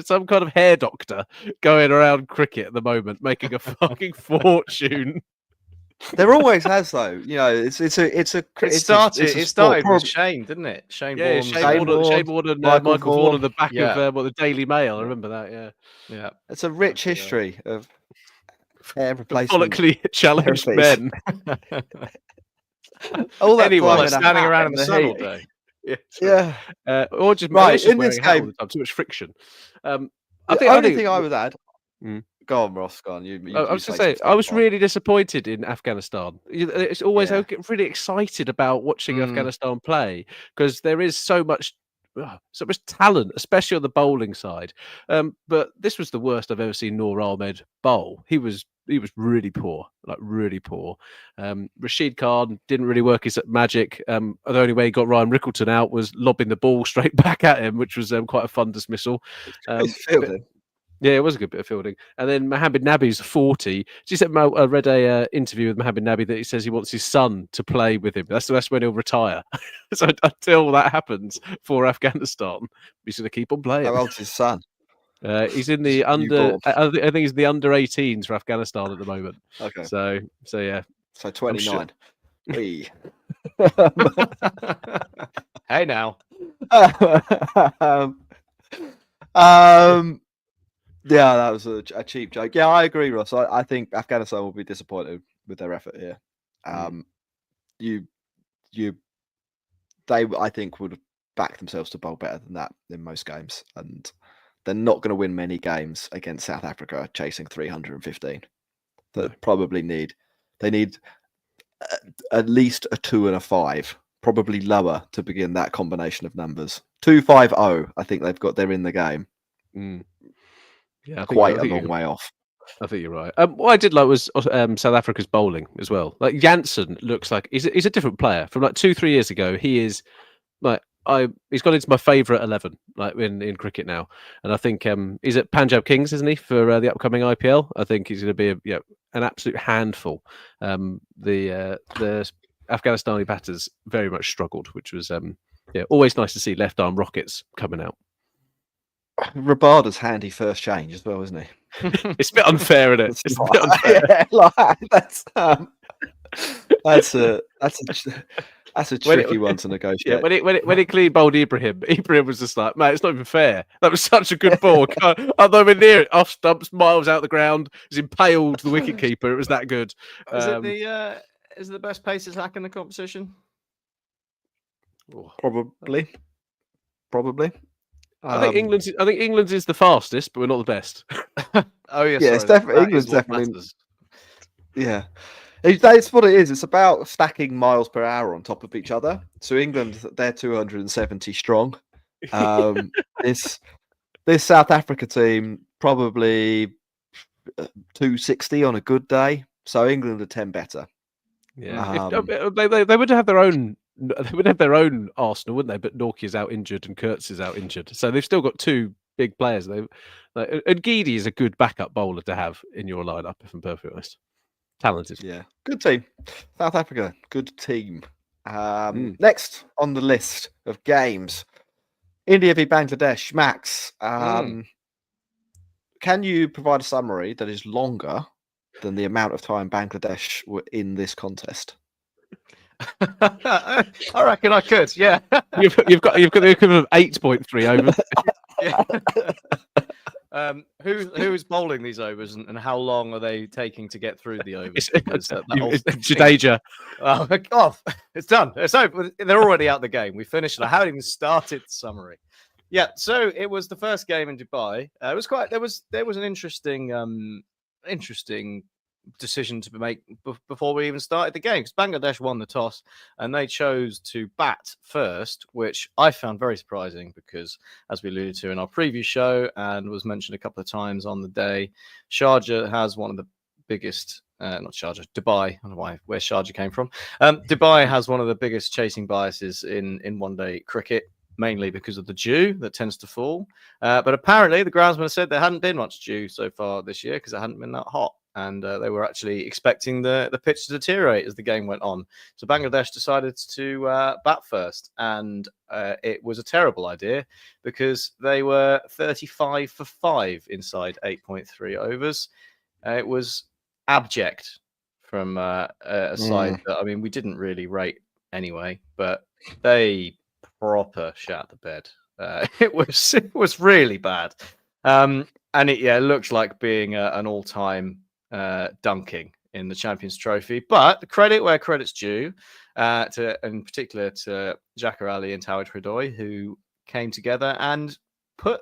some kind of hair doctor going around cricket at the moment, making a fucking fortune. There always has, though. You know, it started with Shane, didn't it? Shane Warne and Michael Vaughan at the back of the Daily Mail. I remember that. Yeah. It's a rich history of hair replacement follically challenged therapies. men. All that Anyone, time Like in a standing hat around in and the sun all heat. day. Yeah. Yeah. Or just Right, just in this wearing a hat all game- the time. Too much friction. The I only think. thing I would add. Mm. Go on, Ross. Go on. I You was going to say say, some I was stuff. really disappointed in Afghanistan. It's always I Yeah. get really excited about watching Mm. Afghanistan play because there is so much talent, especially on the bowling side. But this was the worst I've ever seen Noor Ahmed bowl. He was really poor, like really poor. Rashid Khan didn't really work his magic. The only way he got Ryan Rickleton out was lobbing the ball straight back at him, which was quite a fun dismissal. It's fielding. Yeah, it was a good bit of fielding. And then Mohamed Nabi's 40. She said, I read a interview with Mohamed Nabi that he says he wants his son to play with him. That's when he'll retire. So until that happens for Afghanistan, he's going to keep on playing. How old's his son? He's in the under. I think he's the under 18s for Afghanistan at the moment. Okay. So yeah. So 29. Wee. Hey now. Yeah, that was a cheap joke. Yeah, I agree, Ross. I think Afghanistan will be disappointed with their effort here. They I think would have backed themselves to bowl better than that in most games, and they're not going to win many games against South Africa chasing 315. They probably need at least a 2 and a 5, probably lower to begin that combination of numbers. 2-5-0. I think they're in the game. Yeah, quite a long way off. I think you're right. What I did like was South Africa's bowling as well. Like Jansen looks like he's a different player from like 2-3 years ago. He is like he's gone into my favourite 11 like in cricket now, and I think he's at Punjab Kings, isn't he, for the upcoming IPL? I think he's going to be an absolute handful. The Afghanistani batters very much struggled, which was always nice to see left arm rockets coming out. Rabada's handy first change as well, isn't he? It's a bit unfair, isn't it? It's a bit unfair. Yeah, that's a tricky one to negotiate. Yeah, when he clean bowled Ibrahim was just like, man, it's not even fair. That was such a good ball. I'm nowhere near it. Off stumps, miles out the ground. He's impaled the wicketkeeper. It was that good. Is it the best paces hack in the competition? Probably. I think England's is the fastest, but we're not the best. Oh yes, yeah, it's definitely England's definitely. Yeah, it's what it is. It's about stacking miles per hour on top of each other. So England, they're 270 strong. This South Africa team probably 260 on a good day. So England are 10 better. Yeah, they would have their own. They would have their own Arsenal, wouldn't they? But Nortje's out injured and Kurtz is out injured, so they've still got two big players. And Gidi is a good backup bowler to have in your lineup, if I'm perfectly honest. Talented, yeah, good team. South Africa, good team. Next on the list of games, India v Bangladesh. Max, can you provide a summary that is longer than the amount of time Bangladesh were in this contest? I reckon I could. Yeah, you've got the equivalent of 8.3 overs. Yeah. Who is bowling these overs, and how long are they taking to get through the overs? It's Jadeja. Oh, it's done. It's over. They're already out the game. We finished it. I haven't even started the summary. Yeah, so it was the first game in Dubai. It was there was an interesting decision to make before we even started the game, because Bangladesh won the toss and they chose to bat first, which I found very surprising because, as we alluded to in our preview show and was mentioned a couple of times on the day, Sharjah has one of the biggest not Sharjah, Dubai. I don't know where Sharjah came from. Dubai has one of the biggest chasing biases in one-day cricket, mainly because of the dew that tends to fall. But apparently the groundsman said there hadn't been much dew so far this year because it hadn't been that hot. And they were actually expecting the pitch to deteriorate as the game went on. So Bangladesh decided to bat first. And it was a terrible idea because they were 35 for 5 inside 8.3 overs. It was abject from a side that, I mean, we didn't really rate anyway, but they proper shat the bed. It was really bad. And it looked like being an all-time dunking in the Champions Trophy. But the credit where credit's due, in particular to Jacare Ali and Tawid Hridoy, who came together and put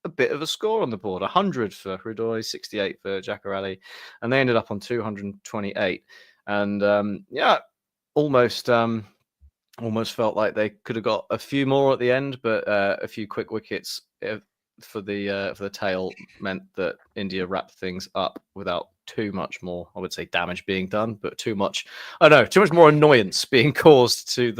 a bit of a score on the board. 100 for Hridoy, 68 for Jacare Ali, and they ended up on 228. And almost felt like they could have got a few more at the end, but a few quick wickets for the tail meant that India wrapped things up without too much more, I would say, damage being done, but too much more annoyance being caused to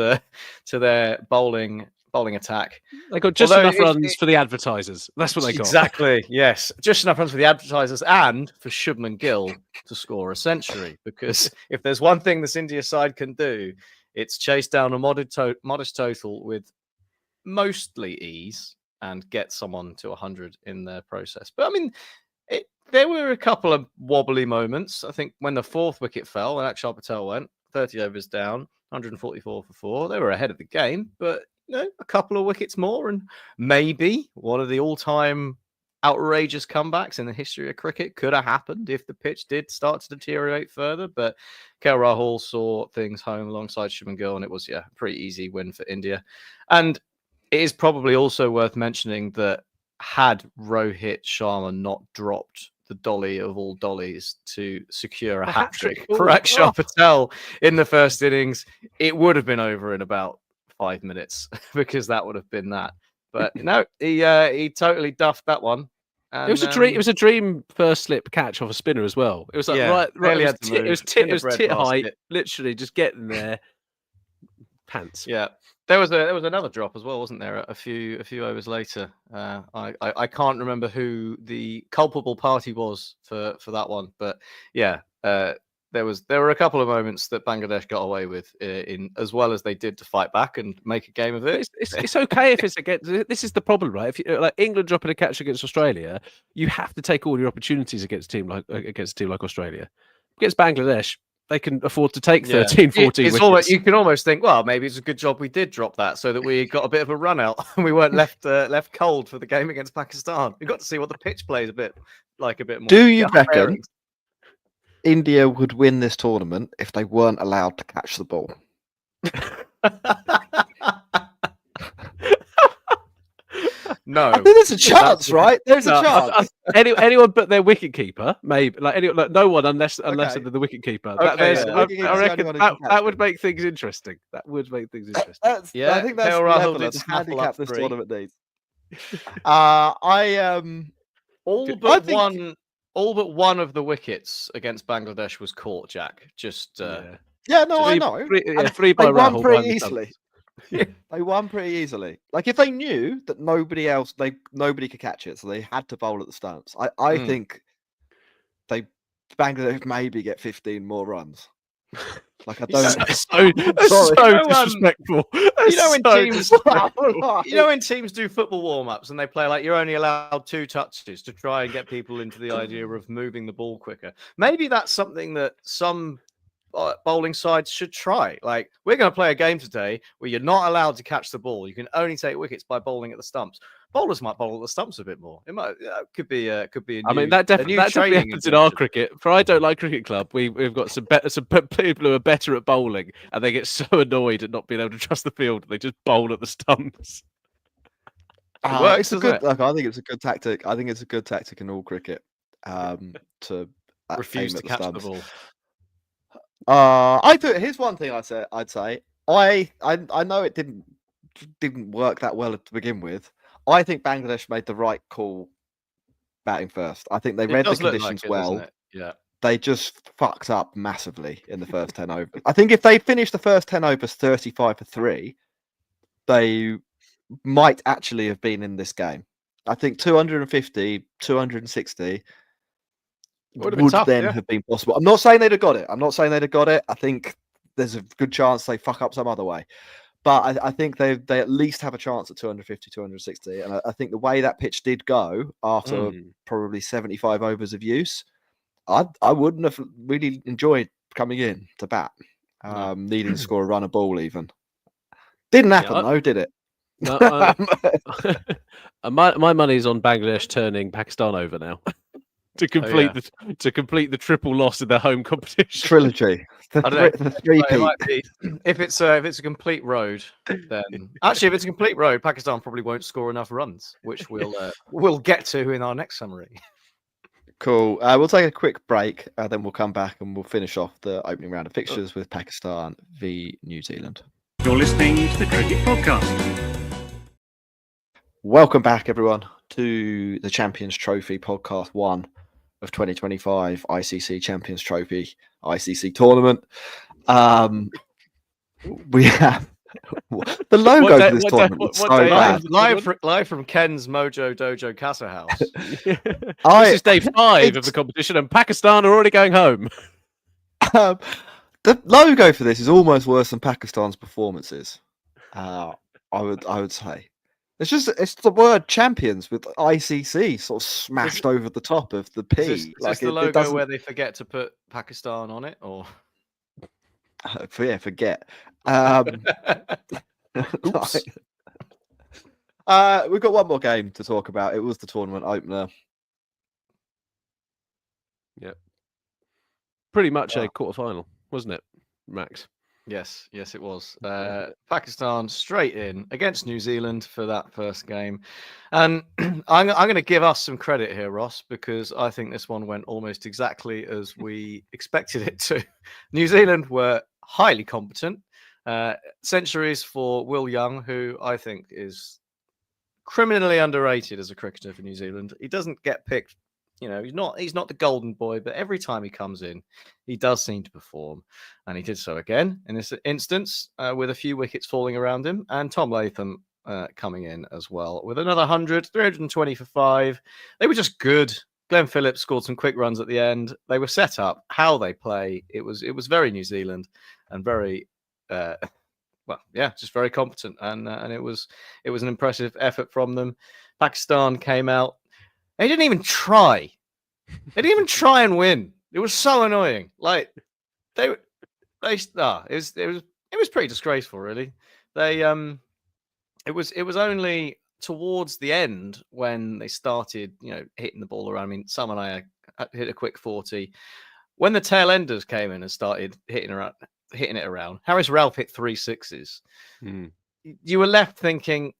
their bowling attack. They got just enough runs for the advertisers. That's what they got. Exactly, yes. Just enough runs for the advertisers and for Shubman Gill to score a century. Because if there's one thing this India side can do, it's chase down a modest total with mostly ease and get someone to 100 in their process. But I mean, there were a couple of wobbly moments. I think when the fourth wicket fell, when Akshar Patel went 30 overs down, 144 for 4, they were ahead of the game. But a couple of wickets more, and maybe one of the all-time outrageous comebacks in the history of cricket could have happened if the pitch did start to deteriorate further. But KL Rahul saw things home alongside Shubman Gill, and it was a pretty easy win for India. And it is probably also worth mentioning that had Rohit Sharma not dropped the dolly of all dollies to secure a hat-trick for Akshar Patel in the first innings, it would have been over in about 5 minutes because that would have been that. But no, he totally duffed that one. And, it was a dream. It was a dream first slip catch off a spinner as well. It was like right. It was tit height, literally just getting there. Pants. Yeah, there was another drop as well, wasn't there? A few overs later. I can't remember who the culpable party was for that one, but yeah, there were a couple of moments that Bangladesh got away with in as well as they did to fight back and make a game of it. It's okay if it's against. This is the problem, right? If you, like England dropping a catch against Australia, you have to take all your opportunities against a team like Australia. Against Bangladesh, they can afford to take 13, 14 wickets. You can almost think, well, maybe it's a good job we did drop that so that we got a bit of a run out and we weren't left cold for the game against Pakistan. We got to see what the pitch plays a bit more. Do you reckon India would win this tournament if they weren't allowed to catch the ball? No, I think there's a chance, right? There's a chance. Anyone but their wicketkeeper, maybe. No one, unless the wicketkeeper. I reckon that would make things interesting. That would make things interesting. I think that's the level of handicap this tournament needs. All but one of the wickets against Bangladesh was caught, Jack. I know. Three by they won Rahul pretty easily. They won pretty easily. Like if they knew that nobody could catch it, so they had to bowl at the stumps. I think Bangladesh maybe get 15 more runs. Like I don't. That's so disrespectful. When teams do football warm-ups and they play like you're only allowed 2 touches to try and get people into the idea of moving the ball quicker. Maybe that's something that some bowling sides should try. Like we're going to play a game today where you're not allowed to catch the ball. You can only take wickets by bowling at the stumps. Bowlers might bowl at the stumps a bit more. It might could be a new, I mean that definitely happens in our cricket. For I Don't Like Cricket Club, we've got some people who are better at bowling, and they get so annoyed at not being able to trust the field, they just bowl at the stumps. It's a good. I think it's a good tactic. I think it's a good tactic in all cricket to refuse to catch the ball. Here's one thing I'd say. I know it didn't work that well to begin with. I think Bangladesh made the right call batting first. I think they read the conditions well. Yeah. They just fucked up massively in the first 10 overs. I think if they finished the first 10 overs 35 for 3, they might actually have been in this game. I think 250, 260 would then have been possible. I'm not saying they'd have got it. I think there's a good chance they fuck up some other way. But I think they at least have a chance at 250, 260. And I think the way that pitch did go after probably 75 overs of use, I wouldn't have really enjoyed coming in to bat, needing to score a run a ball even. Didn't happen though, did it? No, my money's on Bangladesh turning Pakistan over now. to complete the triple loss in their home competition. Trilogy. I don't know. The three It might be, if it's a complete road, then actually, if it's a complete road, Pakistan probably won't score enough runs, which we'll get to in our next summary. Cool. We'll take a quick break, then we'll come back and we'll finish off the opening round of fixtures with Pakistan v New Zealand. You're listening to the Cricket Podcast. Welcome back, everyone, to the Champions Trophy Podcast 1 of 2025 ICC Champions Trophy ICC Tournament. We have the logo for this tournament. Is so bad. Live from Ken's Mojo Dojo Casa House. This is day 5 of the competition, and Pakistan are already going home. The logo for this is almost worse than Pakistan's performances. I would say. It's the word champions with ICC sort of smashed over the top of the P. Is this the logo where they forget to put Pakistan on it, or? Forget. We've got one more game to talk about. It was the tournament opener. Yep. Pretty much a quarterfinal, wasn't it, Max? Yes, it was. Pakistan straight in against New Zealand for that first game. And I'm going to give us some credit here, Ross, because I think this one went almost exactly as we expected it to. New Zealand were highly competent. Centuries for Will Young, who I think is criminally underrated as a cricketer for New Zealand. He doesn't get picked. He's not the golden boy, but every time he comes in, he does seem to perform. And he did so again in this instance with a few wickets falling around him. And Tom Latham coming in as well with another 100, 320 for 5. They were just good. Glenn Phillips scored some quick runs at the end. They were set up. How they play, it was very New Zealand and very, just very competent. And it was an impressive effort from them. Pakistan came out. They didn't even try. They didn't even try and win. It was so annoying. Like it was pretty disgraceful, really. It was only towards the end when they started, hitting the ball around. I mean, Sam and I hit a quick 40. When the tail enders came in and started hitting it around, Harris Ralph hit 3 sixes. You were left thinking,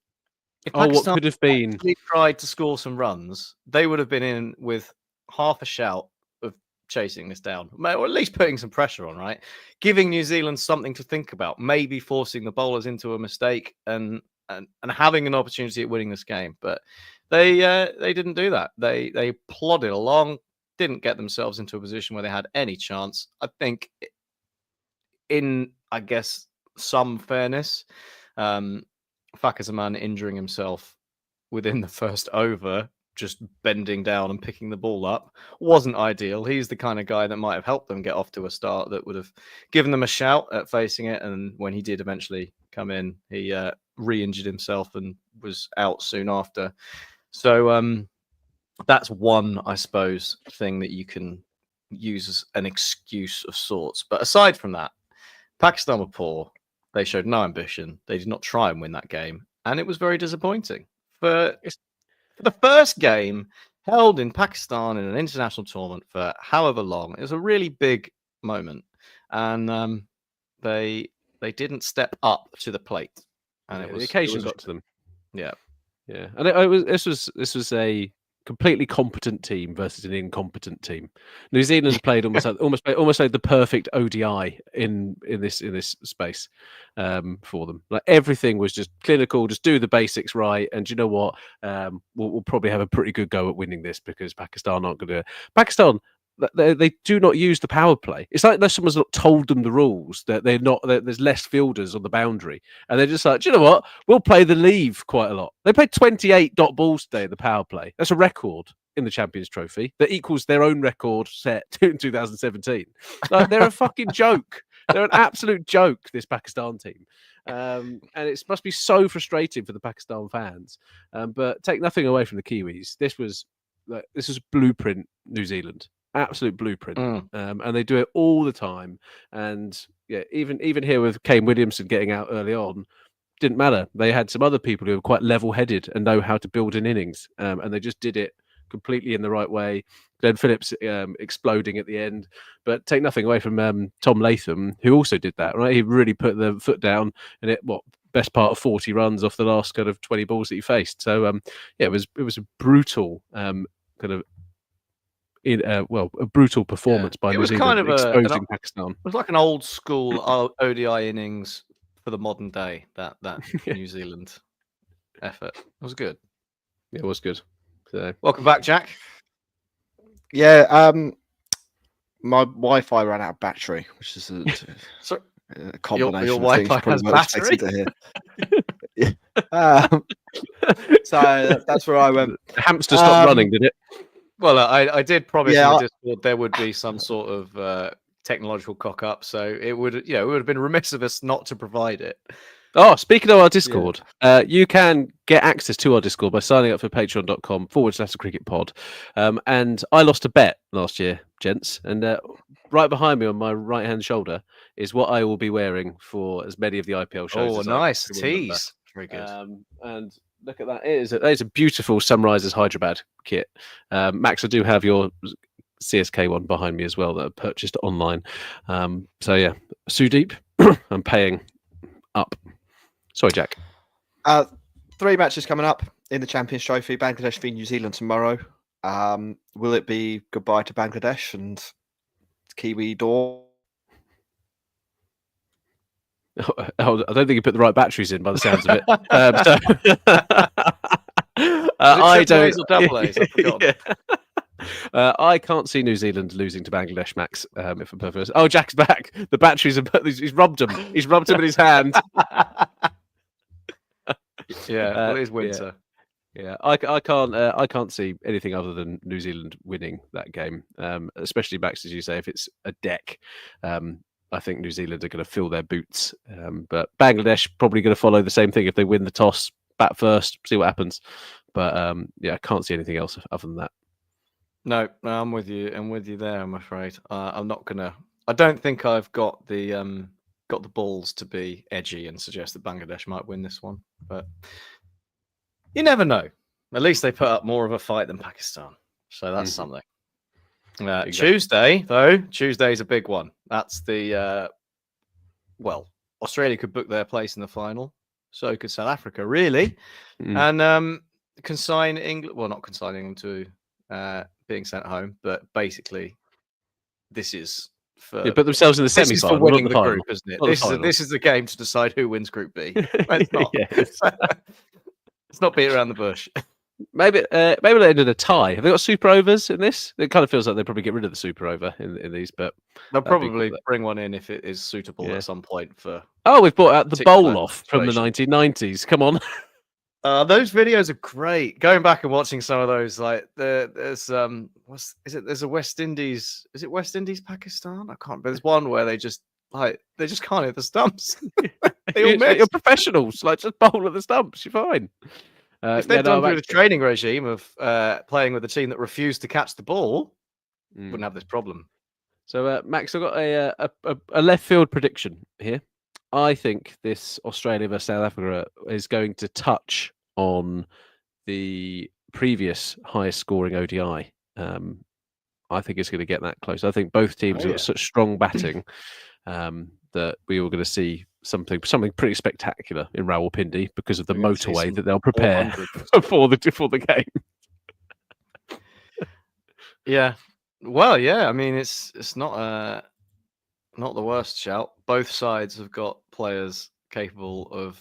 if Pakistan what could have been? Tried to score some runs, they would have been in with half a shout of chasing this down, or at least putting some pressure on, right? Giving New Zealand something to think about, maybe forcing the bowlers into a mistake and having an opportunity at winning this game. But they didn't do that. They plodded along, didn't get themselves into a position where they had any chance. I think, I guess, some fairness, Fakhar Zaman injuring himself within the first over, just bending down and picking the ball up, wasn't ideal. He's the kind of guy that might have helped them get off to a start that would have given them a shout at facing it. And when he did eventually come in, he re-injured himself and was out soon after. So that's one, I suppose, thing that you can use as an excuse of sorts. But aside from that, Pakistan were poor. They showed no ambition. They did not try and win that game. And it was very disappointing. For the first game held in Pakistan in an international tournament for however long, it was a really big moment. And they didn't step up to the plate. And the occasion got to them. Yeah. And this was a completely competent team versus an incompetent team. New Zealand played almost like the perfect ODI in this space for them. Like everything was just clinical, just do the basics right. And you know what? We'll probably have a pretty good go at winning this because Pakistan aren't going to. Pakistan, they do not use the power play. It's like someone's not told them the rules, that there's less fielders on the boundary, and they're just like, do you know what? We'll play the leave quite a lot. They played 28 dot balls today in the power play. That's a record in the Champions Trophy that equals their own record set in 2017. Like, they're a fucking joke. They're an absolute joke, this Pakistan team. And it must be so frustrating for the Pakistan fans. But take nothing away from the Kiwis. This was blueprint New Zealand. Absolute blueprint. And they do it all the time. And yeah, even here with Kane Williamson getting out early on, didn't matter. They had some other people who are quite level-headed and know how to build an innings. And they just did it completely in the right way, Glenn Phillips exploding at the end. But take nothing away from Tom Latham, who also did that. Right, he really put the foot down, and best part of 40 runs off the last kind of 20 balls that he faced. So it was a brutal kind of. A brutal performance by New Zealand, exposing Pakistan. It was like an old school ODI innings for the modern day. That New Zealand effort. It was good. Yeah, it was good. So, welcome back, Jack. Yeah, my Wi-Fi ran out of battery, which is a combination your of Wi-Fi things. has battery. So that's where I went. The hamster stopped running, did it? Well, I did promise in the Discord there would be some sort of technological cock up, so it would have been remiss of us not to provide it. Oh, speaking of our Discord, you can get access to our Discord by signing up for patreon.com/cricketpod. And I lost a bet last year, gents, and right behind me on my right-hand shoulder is what I will be wearing for as many of the IPL shows. Oh, nice tease. Very good. And look at that. It is a beautiful Sunrisers Hyderabad kit. Max, I do have your CSK one behind me as well that I purchased online. So yeah, Sudeep, I'm paying up. Sorry, Jack. 3 matches coming up in the Champions Trophy. Bangladesh v New Zealand tomorrow. Will it be goodbye to Bangladesh and Kiwi door? I don't think you put the right batteries in by the sounds of it. I don't. Double A's? I can't see New Zealand losing to Bangladesh, Max. If I'm perfect. Oh, Jack's back. The batteries are. He's rubbed them. He's rubbed them in his hand. Yeah, it is winter. Yeah, I can't see anything other than New Zealand winning that game. Especially, Max, as you say, if it's a deck. I think New Zealand are going to fill their boots. But Bangladesh probably going to follow the same thing. If they win the toss, bat first, see what happens. But I can't see anything else other than that. No, I'm with you. I'm with you there. I'm afraid I'm not gonna. I don't think I've got the balls to be edgy and suggest that Bangladesh might win this one. But you never know. At least they put up more of a fight than Pakistan, so that's something. Exactly. Tuesday, though, Tuesday's a big one. That's the Australia could book their place in the final, so could South Africa, really, and consign England. Well, not consign England to being sent home, but basically, this is for put themselves in the semi-final. This is for winning the group, isn't it? This is the game to decide who wins Group B. It's not. Let's not beat around the bush. Maybe they'll end in a tie. Have they got super overs in this? It kind of feels like they probably get rid of the super over in these, but they'll probably bring one in if it is suitable at some point for. Oh, we've brought out the bowl off from the 1990s. Come on. Those videos are great. Going back and watching some of those, like there's There's a West Indies. Is it West Indies Pakistan? I can't. But there's one where they just can't hit the stumps. You're professionals. Like just bowl at the stumps. You're fine. If they'd done through the training regime of playing with a team that refused to catch the ball, wouldn't have this problem. So, Max, I've got a left field prediction here. I think this Australia versus South Africa is going to touch on the previous highest scoring ODI. I think it's going to get that close. I think both teams have got such strong batting that we were going to see something pretty spectacular in Rawalpindi because of the motorway that they'll prepare for the game. Yeah. Well, yeah. I mean, it's not the worst shout. Both sides have got players capable of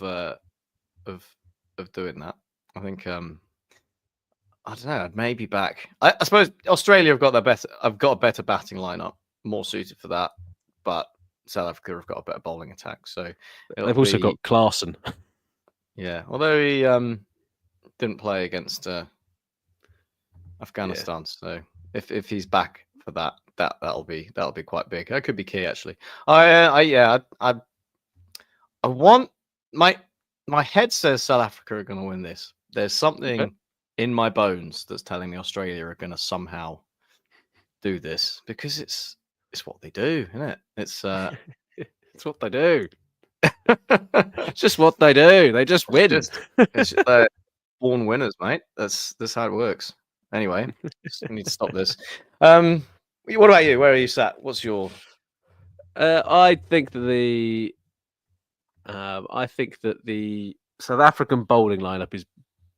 doing that. I think I don't know. I'd maybe back. I suppose Australia have got a better batting lineup, more suited for that. But South Africa have got a better bowling attack. So they've also got Klaassen. Yeah, although he didn't play against Afghanistan. So if he's back for that'll be quite big. That could be key actually. I want my head says South Africa are going to win this. There's something in my bones that's telling me Australia are going to somehow do this because it's what they do, isn't it? It's it's what they do. It's just what they do. They just win. They're born winners, mate. That's how it works. Anyway, we need to stop this. What about you? Where are you sat? What's your? I think that the South African bowling lineup is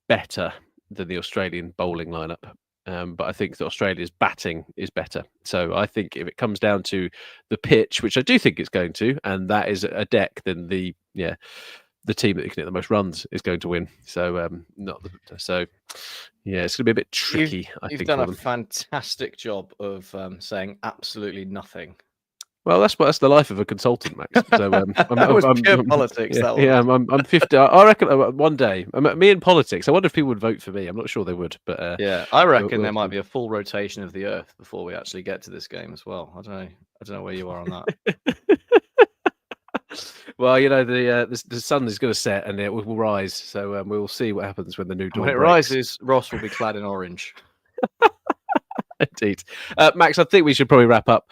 better than the Australian bowling lineup. But I think that Australia's batting is better. So I think if it comes down to the pitch, which I do think it's going to, and that is a deck, then the team that can hit the most runs is going to win. So it's going to be a bit tricky. You've done a fantastic job of saying absolutely nothing. Well, that's the life of a consultant, Max. So that was pure politics. That was. Yeah, I'm 50. I reckon one day, me in politics. I wonder if people would vote for me. I'm not sure they would, but yeah, I reckon there might be a full rotation of the Earth before we actually get to this game as well. I don't know where you are on that. Well, the sun is going to set and it will rise. So we'll see what happens when the new dawn When it breaks. rises, Ross will be clad in orange. Indeed. Max, I think we should probably wrap up.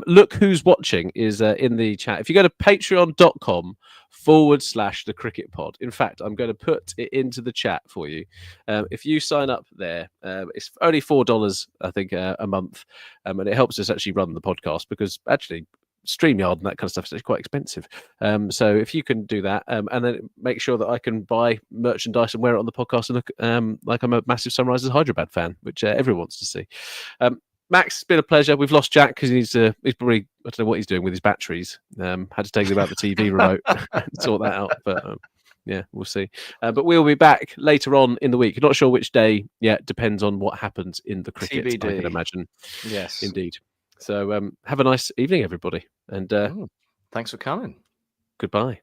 Look who's watching is in the chat. If you go to patreon.com/the cricket pod. In fact, I'm going to put it into the chat for you. If you sign up there, it's only $4, I think, a month. And it helps us actually run the podcast because actually StreamYard and that kind of stuff is actually quite expensive. So if you can do that, and then make sure that I can buy merchandise and wear it on the podcast and look like I'm a massive Sunrisers Hyderabad fan, which everyone wants to see. Max, it's been a pleasure. We've lost Jack because he's probably, I don't know what he's doing with his batteries. Had to take him out the TV remote and sort that out. But yeah, we'll see. But we'll be back later on in the week. Not sure which day yet. Depends on what happens in the cricket, TBD. I can imagine. Yes. Indeed. So have a nice evening, everybody. And thanks for coming. Goodbye.